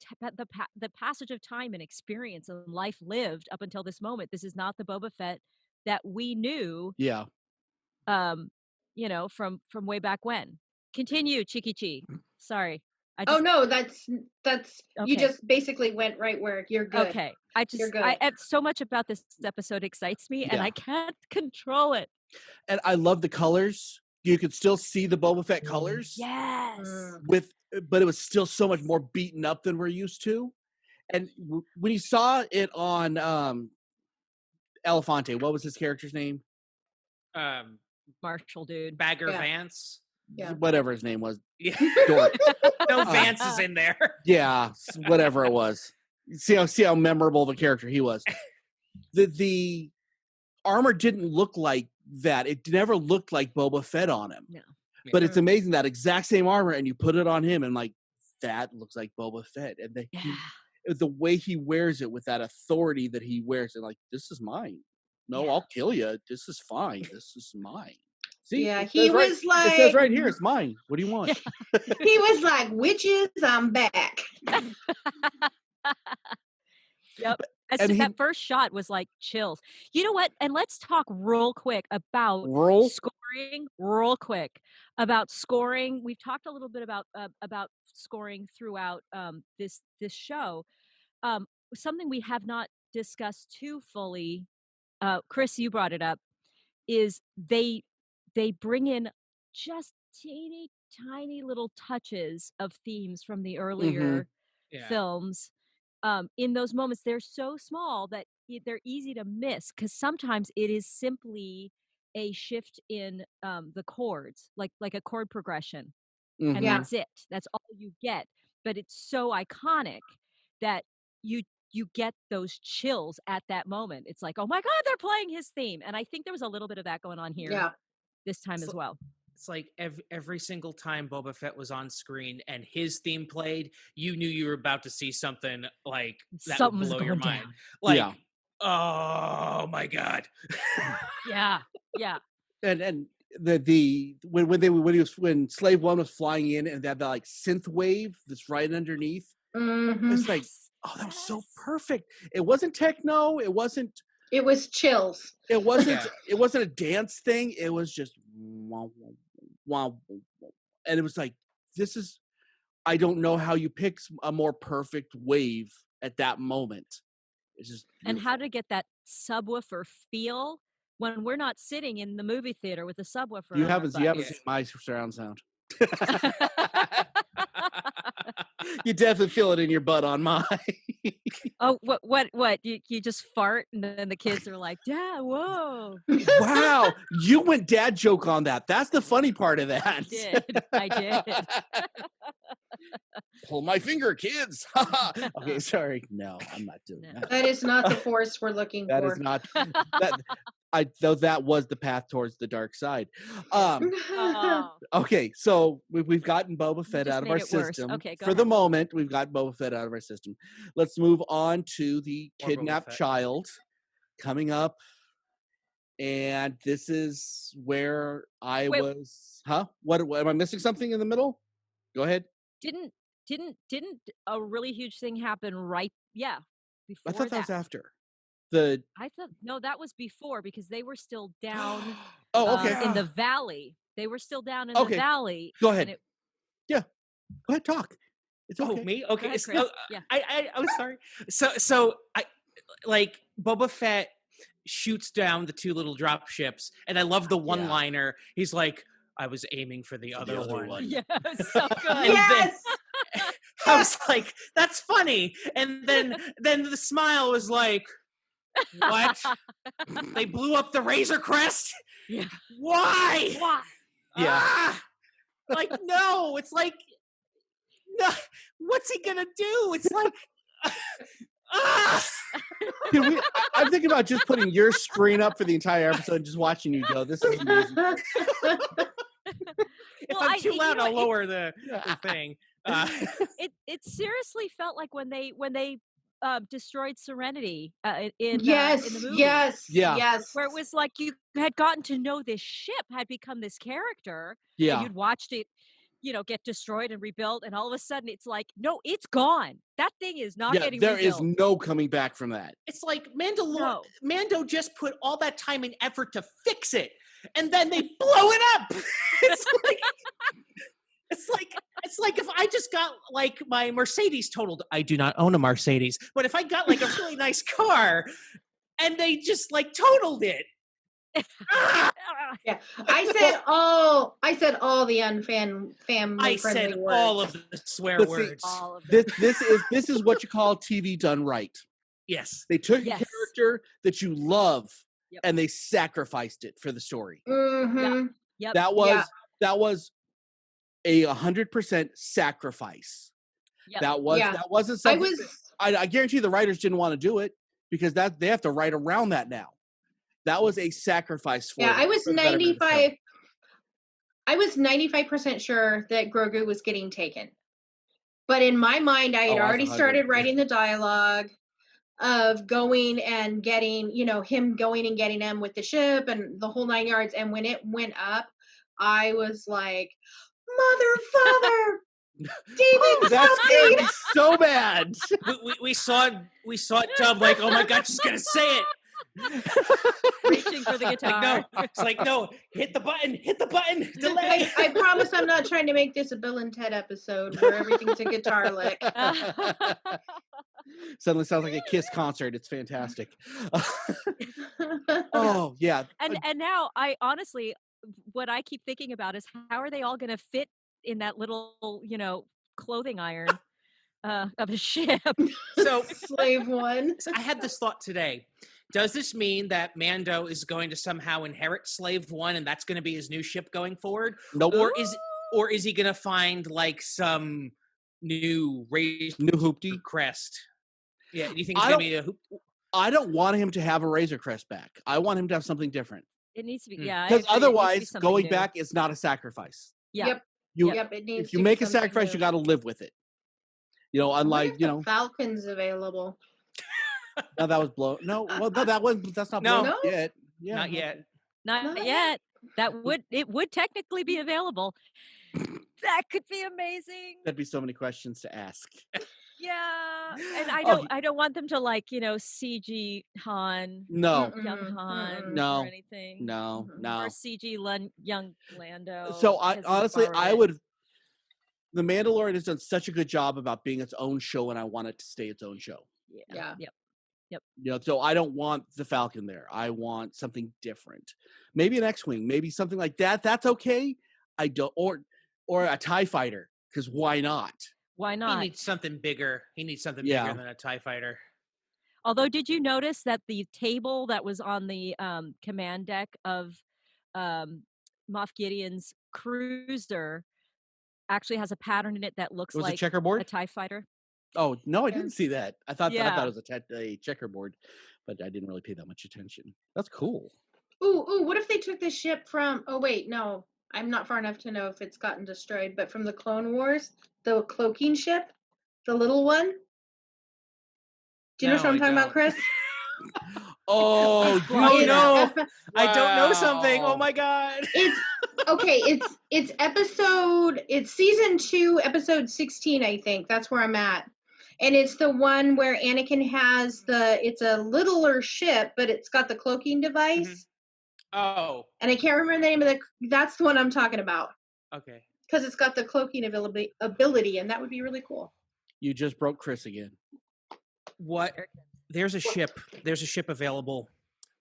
passage of time and experience and life lived up until this moment. This is not the Boba Fett that we knew. Yeah. From way back when. Continue, Chikichi. Sorry. No, that's okay. You just basically went right where you're good. Okay. You're good. So much about this episode excites me, and I can't control it. And I love the colors. You could still see the Boba Fett colors. Yes. But it was still so much more beaten up than we're used to. And when you saw it on Elefante, what was his character's name? Marshall dude. Bagger Vance. Yeah. Whatever his name was. Yeah. Dork. No Vance is in there. Yeah, whatever it was. See how memorable the character he was. The armor didn't look like that. It never looked like Boba Fett on him. No. But it's amazing, that exact same armor, and you put it on him, and that looks like Boba Fett. And the way he wears it with that authority that he wears, and this is mine. No, I'll kill you. This is fine. This is mine. See, Yeah, it he says right, was it says like, right here, it's mine. What do you want? he was like, witches, I'm back. Yep. And he That first shot was like chills. You know what? And let's talk real quick about roll. scoring. Real quick about scoring. We've talked a little bit about scoring throughout this show. Um, Something we have not discussed too fully. Chris, you brought it up. Is they bring in just teeny tiny little touches of themes from the earlier Yeah. films in those moments. They're so small that they're easy to miss because sometimes it is simply a shift in the chords, like a chord progression, and Yeah. that's it. That's all you get. But it's so iconic that you get those chills at that moment. It's like, oh my God, they're playing his theme. And I think there was a little bit of that going on here Yeah. this time So- as well. It's like every single time Boba Fett was on screen and his theme played, you knew you were about to see something like that Something's would blow your going mind. down. Like, Yeah. oh my God. Yeah. Yeah. And when Slave One was flying in and that like synth wave that's right underneath, Hmm. it's like, Yes, oh, that was so yes. perfect. It wasn't techno. It wasn't It was chills. It wasn't. Yeah. It wasn't a dance thing. It was just wow, wow, wow, and it was like, this is. I don't know how you pick a more perfect wave at that moment. It's just And beautiful. how to get that subwoofer feel when we're not sitting in the movie theater with a subwoofer You on haven't our seen my surround sound. butts. You definitely feel it in your butt on mine. Oh, what? You just fart and then the kids are like, Dad, whoa. Wow, you went dad joke on that. That's the funny part of that. I did. Pull my finger, kids. Okay, sorry. No, I'm not doing No. that. That is not the force we're looking That for. is not that. Though that was the path towards the dark side. Oh, Okay, so we've gotten Boba you Fett just out of made our it worse. system. Okay, go For the ahead. moment, we've got Boba Fett out of our system. Let's move on to the More Boba kidnapped Fett. child coming up. And this is where I Wait. was. Huh? What am I missing something in the middle? Go ahead. Didn't a really huge thing happen right? Yeah, I before thought that was that. after. The I thought no, that was before because they were still down Oh, okay. in the valley. They were still down in Okay, the valley. Go and ahead. it- Yeah. Go ahead, talk. It's Oh, okay. me? Go Okay. ahead, So, Chris. Yeah. I'm sorry. So I like Boba Fett shoots down the two little drop ships, and I love the one-liner. He's like, "I was aiming for the other one." Yeah, it was so good. And Yes. I was like, "That's funny," and then the smile was like, "What? They blew up the Razor Crest? Yeah. Why? Why? Yeah. Ah! Like, no, it's like, no, what's he gonna do? It's like, ah! I'm thinking about just putting your screen up for the entire episode and just watching you go. This is amazing. If Well, I'm too you loud, know, I'll lower the thing. It seriously felt like when they destroyed Serenity in Yes. the movie. Yes. Yeah. Yes. Where it was like you had gotten to know this ship had become this character, and Yeah. you'd watched it, get destroyed and rebuilt, and all of a sudden it's like, no, it's gone. That thing is not Yeah. getting There is rebuilt. no coming back from that. It's like No. Mando just put all that time and effort to fix it, and then they blow it up. It's like if I just got like my Mercedes totaled. I do not own a Mercedes, but if I got like a really nice car and they just like totaled it. Ah! Yeah. I said all the family I friendly said words. all of the swear But see, words. All of them. This is what you call TV done right. Yes. They took Yes. a character that you love Yep. and they sacrificed it for the story. Mm-hmm. Yep. That was a 100% sacrifice. Yep. That wasn't I something. was I guarantee the writers didn't want to do it because they have to write around that now. That was a sacrifice for. yeah, them, I was for the betterment of the show. 95 I was 95% sure that Grogu was getting taken. But in my mind, I had Oh, I was already 100. started writing the dialogue of going and getting, him going and getting him with the ship and the whole 9 yards. And when it went up, I was like, mother, father, David, Oh, that stop scared me. me so bad. We saw Dub like, oh my god, she's gonna say it. Reaching for the Like guitar. no, it's like no, hit the button, delay. I promise I'm not trying to make this a Bill and Ted episode where everything's a guitar lick. Suddenly sounds like a Kiss concert. It's fantastic. Oh yeah. And now I honestly, what I keep thinking about is how are they all going to fit in that little, clothing iron of a ship? So Slave one. I had this thought today. Does this mean that Mando is going to somehow inherit Slave One, and that's going to be his new ship going forward? Nope. Or is he going to find like some new raised New hoopty. crest? Yeah, do you think it's going to be a hoop? I don't want him to have a Razor Crest back. I want him to have something different. It needs to be, Hmm. yeah. I Because agree. It needs to be otherwise, something going new. back is not a sacrifice. Yeah. Yep. You, Yep. It needs if you to be make a something sacrifice, new. you got to live with it. I wonder Unlike if the Falcon's available. no, that was blown. No, well, no, that's not No. blown up yet. Yeah, Not yet. Not Not yet. It would technically be available. That could be amazing. There'd be so many questions to ask. Yeah. And I Oh, don't want them to CG Han, No, young Mm-mm, Han, mm-mm. No. or anything. no, Mhm. no. Or CG young Lando. So I because he honestly, borrowed I it. would. The Mandalorian has done such a good job about being its own show, and I want it to stay its own show. Yeah. Yeah. Yep. So I don't want the Falcon there. I want something different. Maybe an X-wing, maybe something like that. That's okay. I don't, or a TIE fighter, because why not? Why He not? needs something bigger. He needs something Yeah. bigger than a TIE fighter. Although, did you notice that the table that was on the command deck of Moff Gideon's cruiser actually has a pattern in it that looks It was a like checkerboard. a TIE fighter? Oh no, I Yeah. didn't see that. I thought Yeah. it was a checkerboard, but I didn't really pay that much attention. That's cool. Ooh, what if they took the ship from, oh wait, no, I'm not far enough to know if it's gotten destroyed, but from the Clone Wars, the cloaking ship, the little one? Do you know No, what I'm I talking about, don't. Chris? Oh, Well, Oh you no! Epi- I don't know something. Oh Wow. my god! It's okay, it's season 2, episode 16, I think. That's where I'm at. And it's the one where Anakin has it's a littler ship, but it's got the cloaking device. Oh, And I can't remember the name of that's the one I'm talking about. okay. Because it's got the cloaking ability, and that would be really cool. You just broke Chris again. What? There's a ship. There's a ship available.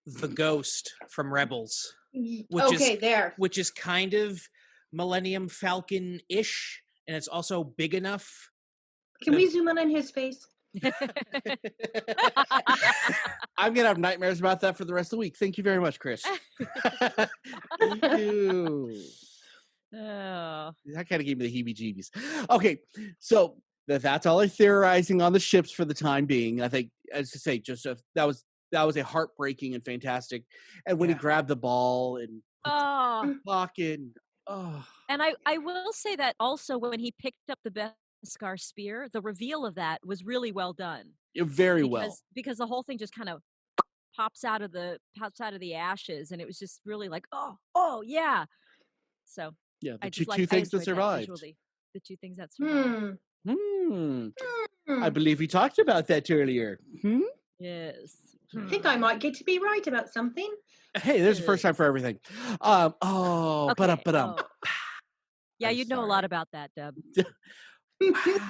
The Ghost from Rebels, which is kind of Millennium Falcon-ish, and it's also big enough. Can we zoom in on his face? I'm gonna have nightmares about that for the rest of the week. Thank you very much, Chris. Thank you. Oh. That kind of gave me the heebie-jeebies. Okay, so that's all I'm theorizing on the ships for the time being. I think, as to say, that was a heartbreaking and fantastic. And when he Yeah. grabbed the ball and Oh. pocket, oh, And I will say that also when he picked up the Beskar spear, the reveal of that was really well done. very well. Because the whole thing just kind of pops out of the ashes, and it was just really like, oh yeah. So Yeah, the I two just things that enjoyed survived. visually. The two things that survived. I believe we talked about that earlier. Yes. I think I might get to be right about something. Hey, there's a first time for everything. Oh, Okay, but Yeah, I'm you'd know a sorry. lot about that, Deb.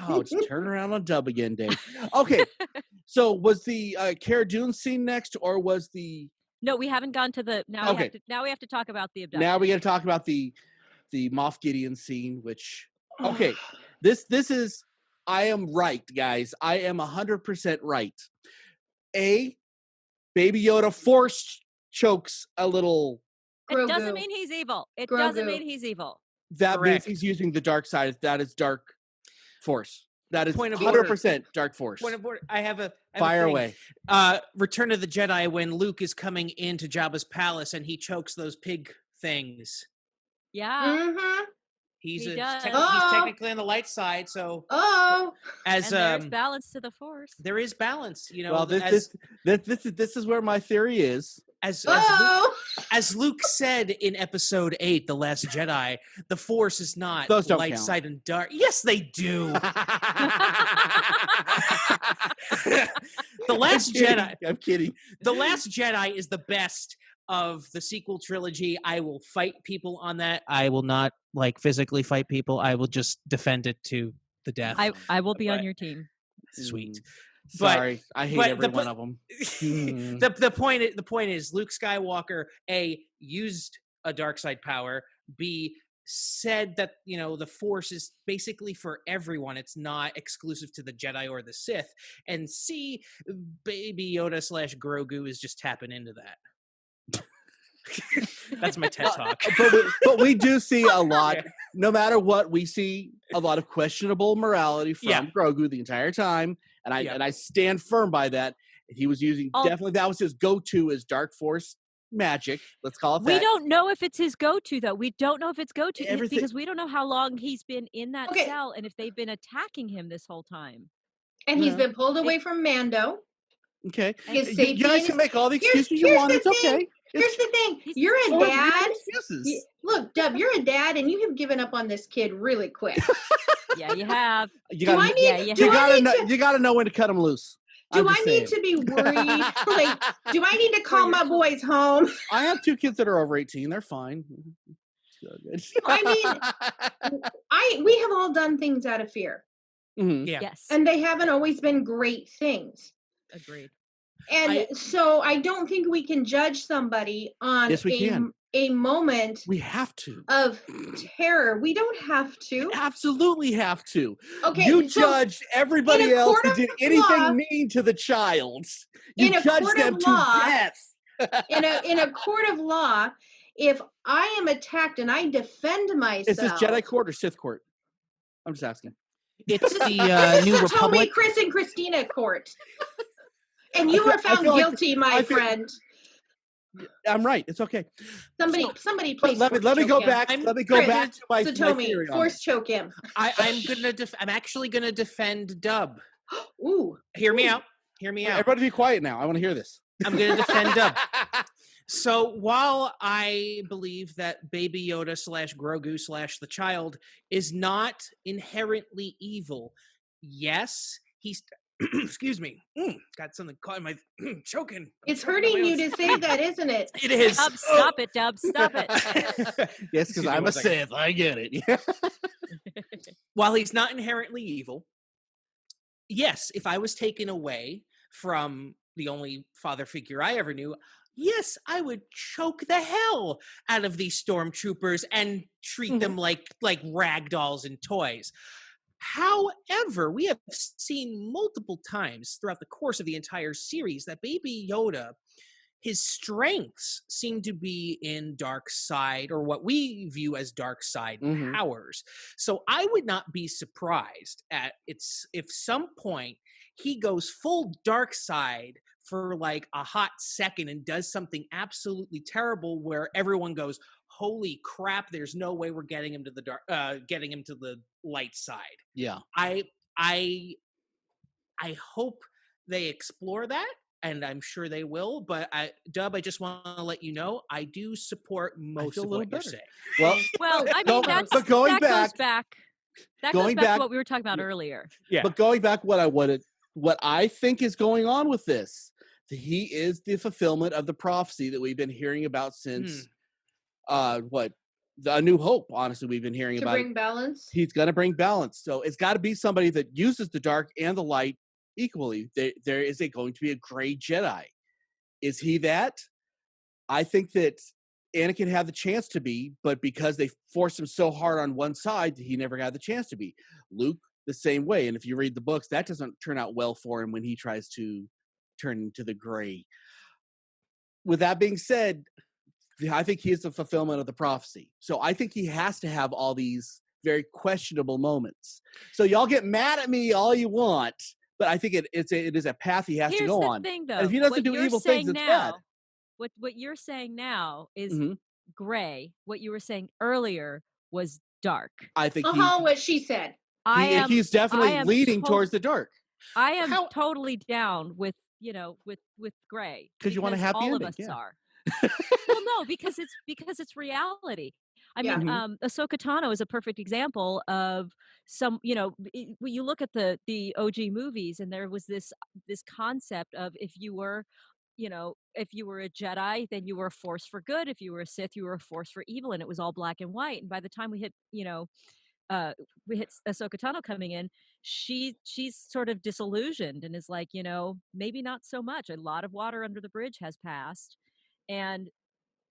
Ouch, turn around on Dub again, Dave. Okay, so was the Cara Dune scene next, or was the... No, we haven't gone to the now. Okay. We have to talk about the abduction. Now we got to talk about the Moff Gideon scene, which... Okay, this is... I am right, guys. I am 100% right. Baby Yoda force chokes a little... It doesn't Grogu. mean he's evil. It Grogu. doesn't mean he's evil. That Correct. means he's using the dark side. That is dark force. That is Point of 100% dark force. Point of order. I have a Fire thing. away. Return of the Jedi, when Luke is coming into Jabba's palace and he chokes those pig things. Yeah. Mm-hmm. He's He he's does. technically on the light side, so Oh. as And there's balance to the force. there is balance, you know. Well, this is where my theory is. As Luke said in Episode 8, The Last Jedi, the Force is not Those don't light count. side and dark. Yes, they do. The Last Jedi. I'm kidding. The Last Jedi is the best of the sequel trilogy. I will fight people on that. I will not physically fight people. I will just defend it to the death. I will be on But- your team. Sweet. Sorry, I hate but every the- one of them. The point is Luke Skywalker A, used a dark side power, B, said that the Force is basically for everyone. It's not exclusive to the Jedi or the Sith, and C, Baby Yoda / Grogu is just tapping into that. That's my TED talk. But we do see a lot. Yeah. No matter what, we see a lot of questionable morality from Yeah. Grogu the entire time, and I stand firm by that. He was using definitely that was his go-to as Dark Force magic. Let's call it that. We don't know if it's his go-to, though. We don't know if it's go-to Everything- because we don't know how long he's been in that Okay. cell and if they've been attacking him this whole time. And he's Yeah. been pulled away from Mando. Okay, His you safety guys and can make all the Here's- excuses you here's want. the It's thing. okay. Here's the thing. He's- You're a Or make dad. excuses. Look, Dub, you're a dad, and you have given up on this kid really quick. Yeah, you have. You Do gotta, I need? yeah, you do you I gotta need know. to? You gotta know when to cut them loose. Do I'm I just need saying. to be worried? Like, do I need to call my boys home? I have 2 kids that are over 18. They're fine. So good. We have all done things out of fear, Mhm. Yeah. Yes. and they haven't always been great things. Agreed. And so I don't think we can judge somebody on Yes, we can. a moment We have to. of terror. We don't have to. Absolutely have to. Okay, You so judged everybody in a else court who of did anything law- mean to the child. You in a judged court them of to law- death. in a court of law, if I am attacked and I defend myself, Is this Jedi court or Sith court? I'm just asking. It's the this New is the Tommy, Republic. Chris, and Christina court. And you were found feel like- guilty, my I feel- friend. I'm right. It's okay. Somebody, But please. let me force choke go him. back. I'm- Let me go Chris, back to my Satomi, theory on force it. choke him. I'm actually gonna defend Dub. Ooh, Hear me Ooh. out. Hear me out. Everybody be quiet now. I want to hear this. I'm gonna defend Dub. So while I believe that Baby Yoda / Grogu / the child is not inherently evil, yes, he's excuse me, got something caught in my choking. it's hurting you to say that, isn't it? It is. Dub, stop it, Dub. Stop it. Yes, Excuse because me I'm one a second. Sith. I get it. Yeah. While he's not inherently evil, yes, if I was taken away from the only father figure I ever knew, yes, I would choke the hell out of these stormtroopers and treat them like rag dolls and toys. However, we have seen multiple times throughout the course of the entire series that Baby Yoda, his strengths seem to be in dark side, or what we view as dark side Mhm. powers. So I would not be surprised at if some point he goes full dark side for like a hot second and does something absolutely terrible where everyone goes, holy crap, there's no way we're getting him to the getting him to the light side. Yeah. I hope they explore that, and I'm sure they will. But Dub, I just want to let you know I do support most feel a of little what you're better. saying. Well, Well, I Go- mean, that's but going that back- goes back. That going goes back back- to what we were talking about earlier. Yeah. but going back, what I think is going on with this, he is the fulfillment of the prophecy that we've been hearing about since A New Hope. Honestly, we've been hearing To about bring it. balance. He's going to bring balance. So it's got to be somebody that uses the dark and the light equally. There is going to be a gray Jedi. Is he that? I think that Anakin had the chance to be, but because they forced him so hard on one side, he never got the chance to be. Luke, the same way. And if you read the books, that doesn't turn out well for him when he tries to turn into the gray. With that being said, I think he is the fulfillment of the prophecy. So I think he has to have all these very questionable moments. So y'all get mad at me all you want, but I think it is a path he has Here's to go the on. thing, though. And if he doesn't what do you're evil things, saying it's bad. What you're saying now is Mhm. gray. What you were saying earlier was dark. I think What she said. he's definitely I am leaning towards the dark. I am How- totally down with with gray 'Cause you want a happy all ending, of us yeah. are. Well, no, because it's reality. I Yeah. mean, Ahsoka Tano is a perfect example of some. When you look at the OG movies, and there was this concept of if you were a Jedi, then you were a force for good. If you were a Sith, you were a force for evil, and it was all black and white. And by the time we hit Ahsoka Tano coming in, she's sort of disillusioned and is like, maybe not so much. A lot of water under the bridge has passed, and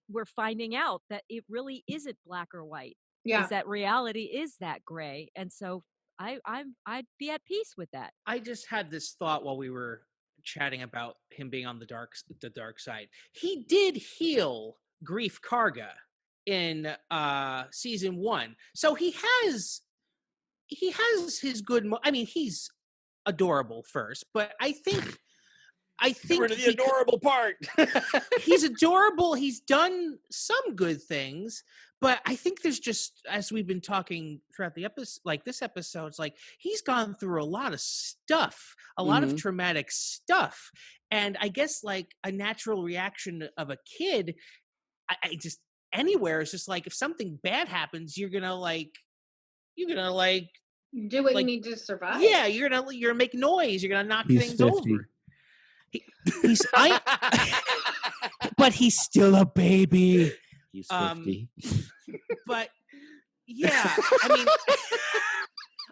we're finding out that it really isn't black or white. Yeah. Is that reality is that gray, and so I'd be at peace with that. I just had this thought while we were chatting about him being on the dark side. He did heal Grief Karga in season 1, so he has his good. I mean, he's adorable first, but I think Get rid of the adorable part. he's adorable. He's done some good things, but I think there's just, as we've been talking throughout the episode, like this episode, it's like he's gone through a lot of stuff, a lot of traumatic stuff. And I guess like a natural reaction of a kid, I just anywhere is just like, if something bad happens, you're gonna Do what you like, need to survive. yeah, you're gonna make noise. You're gonna knock He's things 50. over. But he's still a baby. He's 50. But yeah,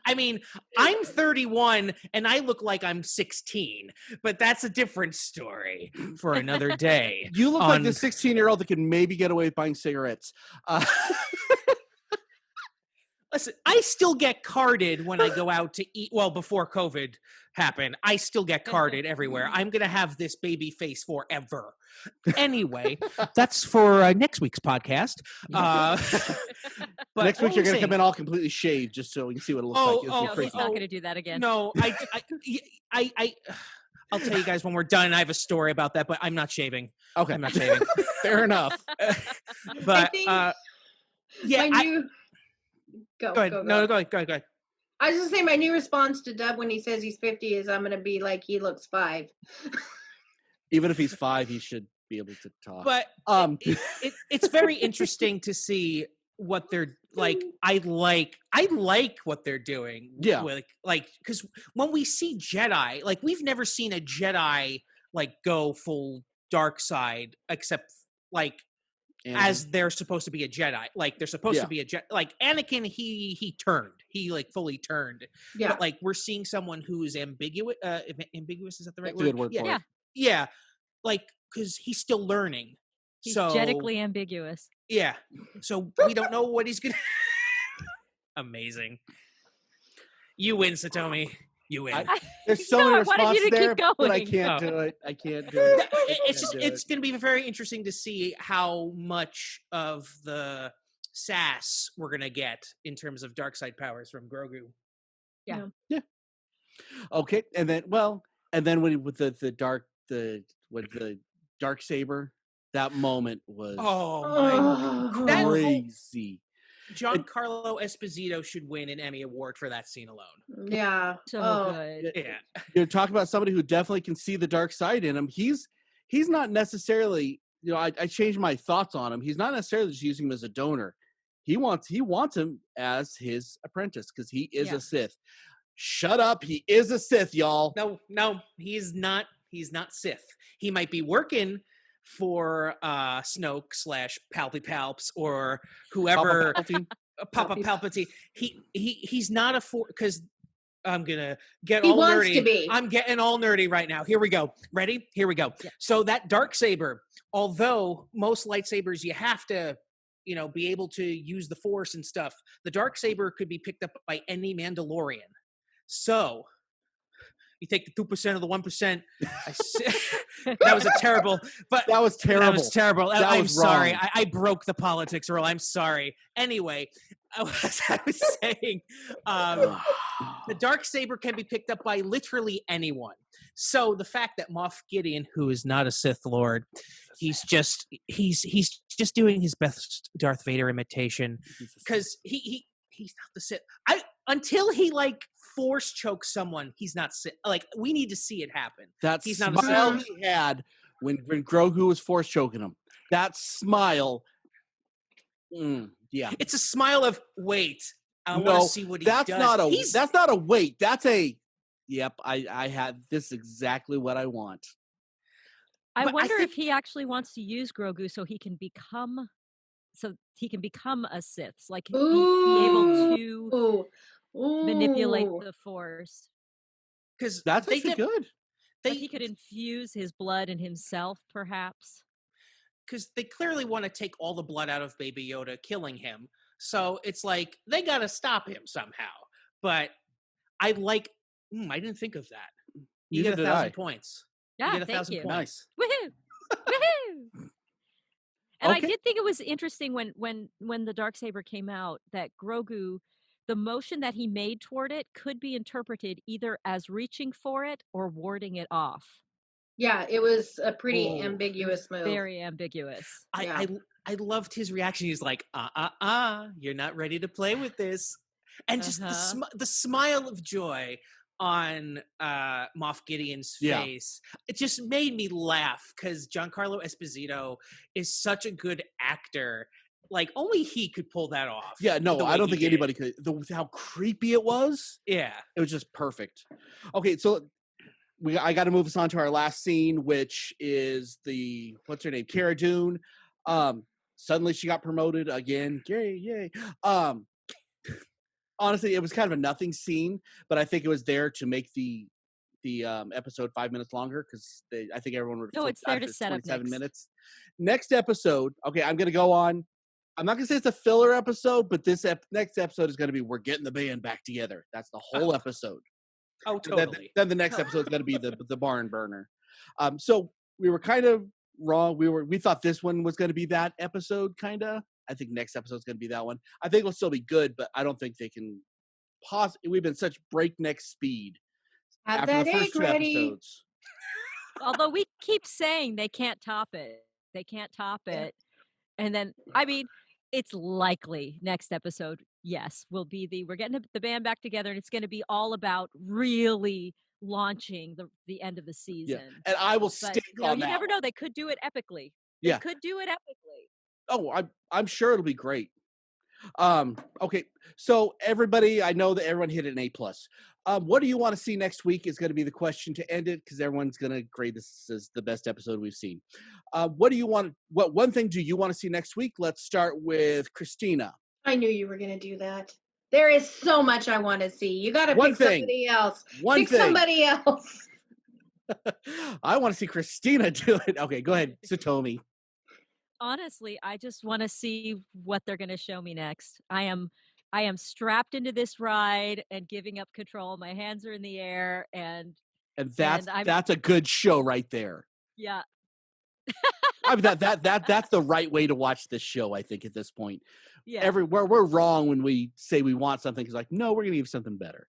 I mean, I'm 31 and I look like I'm 16, but that's a different story for another day. You look like the 16-year-old that can maybe get away with buying cigarettes. Listen, I still get carded when I go out to eat. Well, before COVID happened, I still get carded everywhere. I'm going to have this baby face forever. Anyway, that's for next week's podcast. But next week, you're going to come in in all completely shaved just so we can see what it looks like. No, he's not going to do that again. No, I'll tell you guys when we're done. I have a story about that, but I'm not shaving. Okay. I'm not shaving. Fair enough. But yeah, Go ahead. No, go ahead. I was just saying my new response to Dub when he says he's 50 is I'm going to be like, he looks 5. Even if he's 5, he should be able to talk. But it's very interesting to see what they're like. I like what they're doing. Yeah. Like because when we see Jedi, like we've never seen a Jedi like go full dark side except like as they're supposed to be a Jedi. Like they're supposed to be a Jedi. Like Anakin, he turned. He like fully turned. Yeah. But like we're seeing someone who is ambiguous. Ambiguous, is that the right That's a word? good word for it. Yeah. Like because he's still learning. He's genetically ambiguous. Yeah. So we don't know what he's gonna. Amazing. You win, Satomi. You win. There's so many I wanted responses you to there, keep going. but I can't do it. I can't do it. It's going to be very interesting to see how much of the sass we're going to get in terms of dark side powers from Grogu. Yeah. Okay, and then when he, with the dark saber, that moment was crazy. Giancarlo Esposito should win an Emmy Award for that scene alone. Yeah. So good. Yeah. You're talking about somebody who definitely can see the dark side in him. He's not necessarily, I changed my thoughts on him. He's not necessarily just using him as a donor. He wants him as his apprentice because he is a Sith. Shut up. He is a Sith, y'all. No, he's not. He's not Sith. He might be working for Snoke / Palpy-Palps or whoever, Papa Palpatine. He's not because I'm gonna get he all wants nerdy. To be. I'm getting all nerdy right now. Here we go. Ready? Here we go. Yeah. So that darksaber, although most lightsabers you have to, be able to use the Force and stuff, the darksaber could be picked up by any Mandalorian. So you take the 2% of the 1%. That was terrible. But that was terrible. That was terrible. I'm sorry. Wrong. I broke the politics rule. I'm sorry. Anyway, as I was saying, the darksaber can be picked up by literally anyone. So the fact that Moff Gideon, who is not a Sith Lord, he's just doing his best Darth Vader imitation because he's not the Sith. Until he Force choke someone, he's not Sith. Like we need to see it happen. That he's not smile he had when Grogu was force choking him. That smile. Yeah. It's a smile of wait. I want to see what he does. That's not a wait. That's a yep. I had this is exactly what I want. I But I wonder think- if he actually wants to use Grogu so he can become a Sith, like be able to manipulate the Force. because That's actually good. Like he could infuse his blood in himself, perhaps. Because they clearly want to take all the blood out of Baby Yoda, killing him. So it's like they got to stop him somehow. But I like. I didn't think of that. You Neither get did 1,000 I. points. Yeah, You get thank 1,000 you. points. Nice. Woohoo! And I Okay. did think it was interesting when the Darksaber came out that Grogu, the motion that he made toward it could be interpreted either as reaching for it or warding it off. Yeah, it was a pretty Oh. ambiguous move. Very ambiguous. I loved his reaction. He's like, you're not ready to play with this. And just the smile of joy on Moff Gideon's face. It just made me laugh because Giancarlo Esposito is such a good actor. Like, only he could pull that off. Yeah, no, I don't think did. anybody could. How creepy it was. Yeah. It was just perfect. Okay, so I got to move us on to our last scene, which is what's her name? Cara Dune. Suddenly she got promoted again. Yay. Honestly, it was kind of a nothing scene, but I think it was there to make the episode 5 minutes longer because I think everyone would. No, it's there to set up 27 minutes. Next episode. Okay, I'm going to go on. I'm not going to say it's a filler episode, but this next episode is going to be we're getting the band back together. That's the whole episode. Oh, totally. Then the next episode is going to be the barn burner. So we were kind of wrong. We thought this one was going to be that episode, kind of. I think next episode is going to be that one. I think it'll still be good, but I don't think they can. We've been such breakneck speed Have after that the first egg two ready. episodes. Although we keep saying they can't top it. They can't top it. And then, I mean, it's likely next episode, yes, will be we're getting the band back together and it's going to be all about really launching the end of the season. Yeah. And I will But, stick on you that. never know. They could do it epically. They could do it epically. Oh, I'm sure it'll be great. Okay, so everybody, I know that everyone hit an A+. What do you want to see next week is going to be the question to end it because everyone's going to grade this as the best episode we've seen. What one thing do you want to see next week? Let's start with Christina. I knew you were going to do that. There is so much I want to see. You got to pick somebody else. Pick somebody else. I want to see Christina do it. Okay, go ahead, Satomi. Honestly, I just want to see what they're going to show me next. I am strapped into this ride and giving up control. My hands are in the air and that's a good show right there. Yeah. I mean that's the right way to watch this show, I think, at this point. Yeah. We're wrong when we say we want something. It's like, no, we're gonna give something better.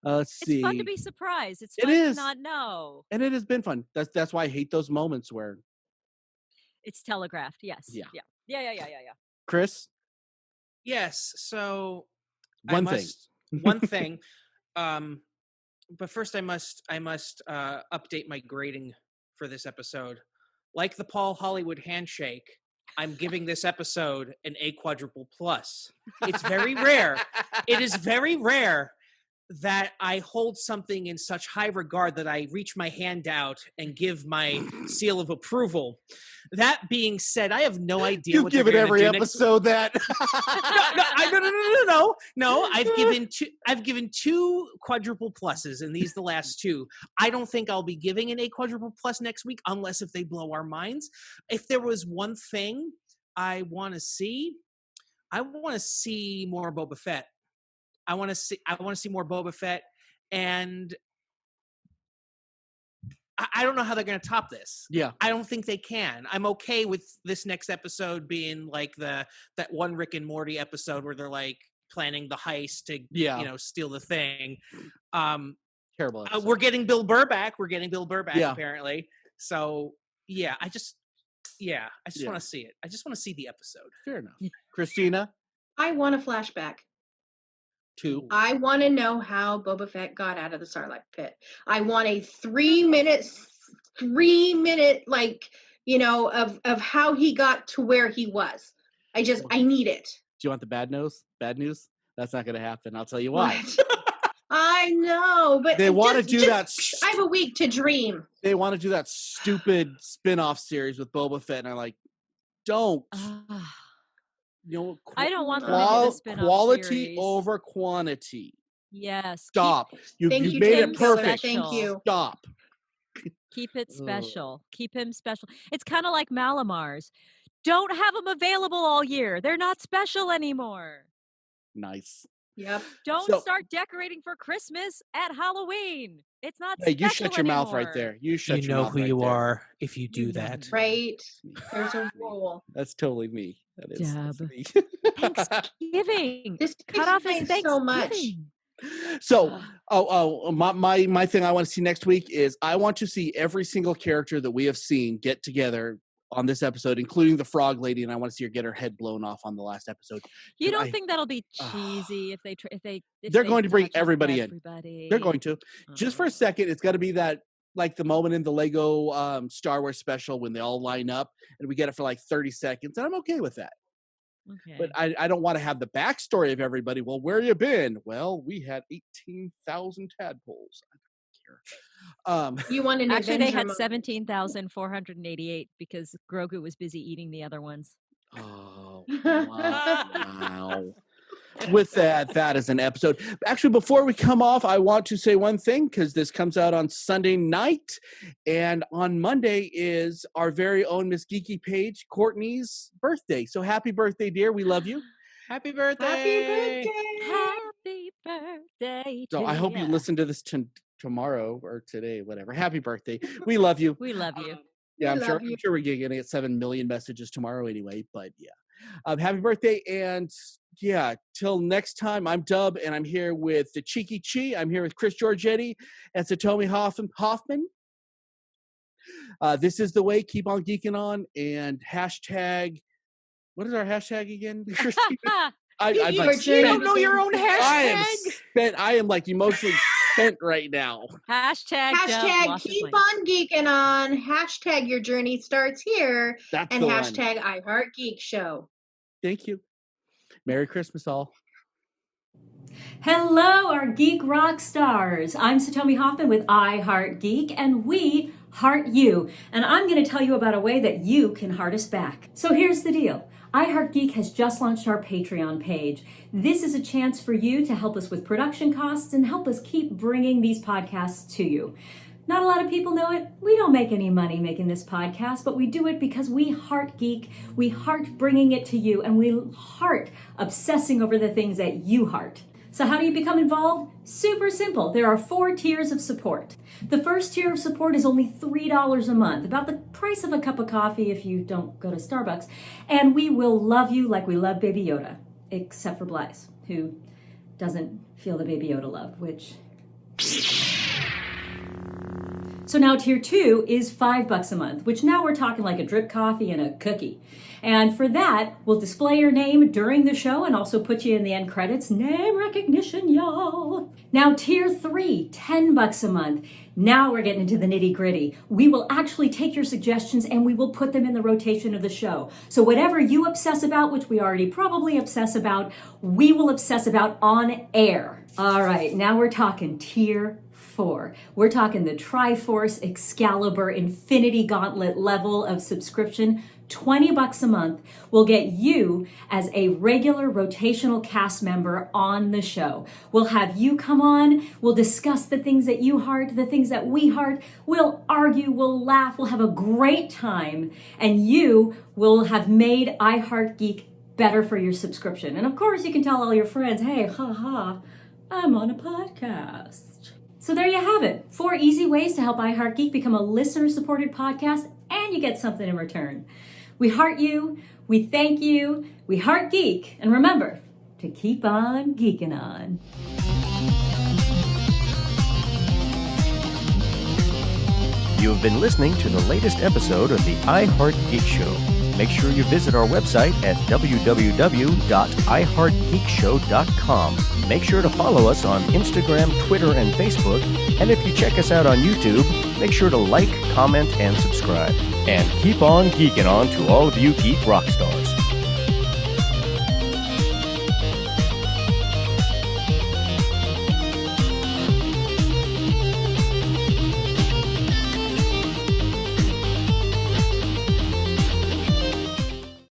Let's see. It's fun to be surprised. It's fun to not know. And it has been fun. That's why I hate those moments where it's telegraphed. Yes. Yeah. Chris? Yes. So one thing. But first I must update my grading for this episode. Like the Paul Hollywood handshake, I'm giving this episode an A quadruple plus. It's very rare. It is very rare that I hold something in such high regard that I reach my hand out and give my seal of approval. That being said, I have no idea. You give it every episode that. No. I've given two quadruple pluses, and these the last two. I don't think I'll be giving an A quadruple plus next week, unless if they blow our minds. If there was one thing I want to see more Boba Fett. I want to see more Boba Fett, and I don't know how they're going to top this. Yeah, I don't think they can. I'm okay with this next episode being like that one Rick and Morty episode where they're like planning the heist to steal the thing. Terrible. We're getting Bill Burr back. Apparently. So I just want to see it. I just want to see the episode. Fair enough. Christina? I want a flashback. I want to know how Boba Fett got out of the Sarlacc pit. I want a 3-minute 3-minute, of how he got to where he was. I need it. Do you want the bad news? Bad news? That's not going to happen. I'll tell you why. I know, but they want to do that. I have a week to dream. They want to do that stupid spin-off series with Boba Fett, and I'm like, don't. I don't want them to do the spin-off quality series. over quantity. Yes. Stop. You made Tim it perfect. Thank you. Stop. Keep it special. Keep him special. It's kind of like Malamars. Don't have them available all year. They're not special anymore. Nice. Yep. Don't start decorating for Christmas at Halloween. It's not special you shut your anymore. mouth right there. You know mouth who right you there. are if you do that. Right. There's a rule. That's totally me. That is Deb. me. Thanksgiving. This Cut off his explains Thanksgiving. so much. So, my thing I want to see next week is I want to see every single character that we have seen get together on this episode, including the frog lady, and I want to see her get her head blown off on the last episode. You don't think that'll be cheesy if they're going to bring touch on everybody in. everybody? They're going to. Just for a second, it's got to be that, like the moment in the Lego Star Wars special when they all line up and we get it for like 30 seconds, and I'm okay with that. Okay. But I don't want to have the backstory of everybody. Well, where you been? Well, we had 18,000 tadpoles. I don't care. You want an Actually, they Avenger had mode. 17,488 because Grogu was busy eating the other ones. Oh, wow. With that is an episode. Actually, before we come off, I want to say one thing because this comes out on Sunday night, and on Monday is our very own Miss Geeky Paige, Courtney's birthday. So happy birthday, dear. We love you. Happy birthday. Happy birthday. Happy birthday. So I hope you listen to this tomorrow or today, whatever. Happy birthday. We love you. We love you. Yeah, We I'm sure love you. we're going to get 7 million messages tomorrow anyway, but yeah. Happy birthday, and yeah, till next time, I'm Dub, and I'm here with the Cheeky Chi. I'm here with Chris Giorgetti and Satomi Hoffman. This is the way. Keep on geeking on, and hashtag. What is our hashtag again? I'm You like, don't know your own hashtag? I am like emotionally spent right now. Hashtag Keep on geeking on. Hashtag your journey starts here. That's And the one. hashtag I Heart Geek Show. Thank you. Merry Christmas, all. Hello, our geek rock stars. I'm Satomi Hoffman with I Heart Geek, and we heart you. And I'm going to tell you about a way that you can heart us back. So here's the deal. I Heart Geek has just launched our Patreon page. This is a chance for you to help us with production costs and help us keep bringing these podcasts to you. Not a lot of people know it. We don't make any money making this podcast, but we do it because we heart geek, we heart bringing it to you, and we heart obsessing over the things that you heart. So how do you become involved? Super simple. There are 4 tiers of support. The first tier of support is only $3 a month, about the price of a cup of coffee if you don't go to Starbucks. And we will love you like we love Baby Yoda, except for Blythe, who doesn't feel the Baby Yoda love, which... So now tier 2 is $5 a month, which now we're talking like a drip coffee and a cookie. And for that, we'll display your name during the show and also put you in the end credits. Name recognition, y'all. Now tier 3, $10 a month. Now we're getting into the nitty gritty. We will actually take your suggestions and we will put them in the rotation of the show. So whatever you obsess about, which we already probably obsess about, we will obsess about on air. All right, now we're talking tier 4. We're talking the Triforce Excalibur Infinity Gauntlet level of subscription. $20 a month will get you as a regular rotational cast member on the show. We'll have you come on, we'll discuss the things that you heart, the things that we heart, we'll argue, we'll laugh, we'll have a great time, and you will have made I Heart Geek better for your subscription. And of course you can tell all your friends, hey, haha, I'm on a podcast. So there you have it. 4 easy ways to help I Heart Geek become a listener-supported podcast, and you get something in return. We heart you, we thank you, we heart geek, and remember to keep on geeking on. You have been listening to the latest episode of the I Heart Geek Show. Make sure you visit our website at www.iheartgeekshow.com. make sure to follow us on Instagram, Twitter, and Facebook. And if you check us out on YouTube, make sure to like, comment, and subscribe. And keep on geeking on to all of you geek rock stars.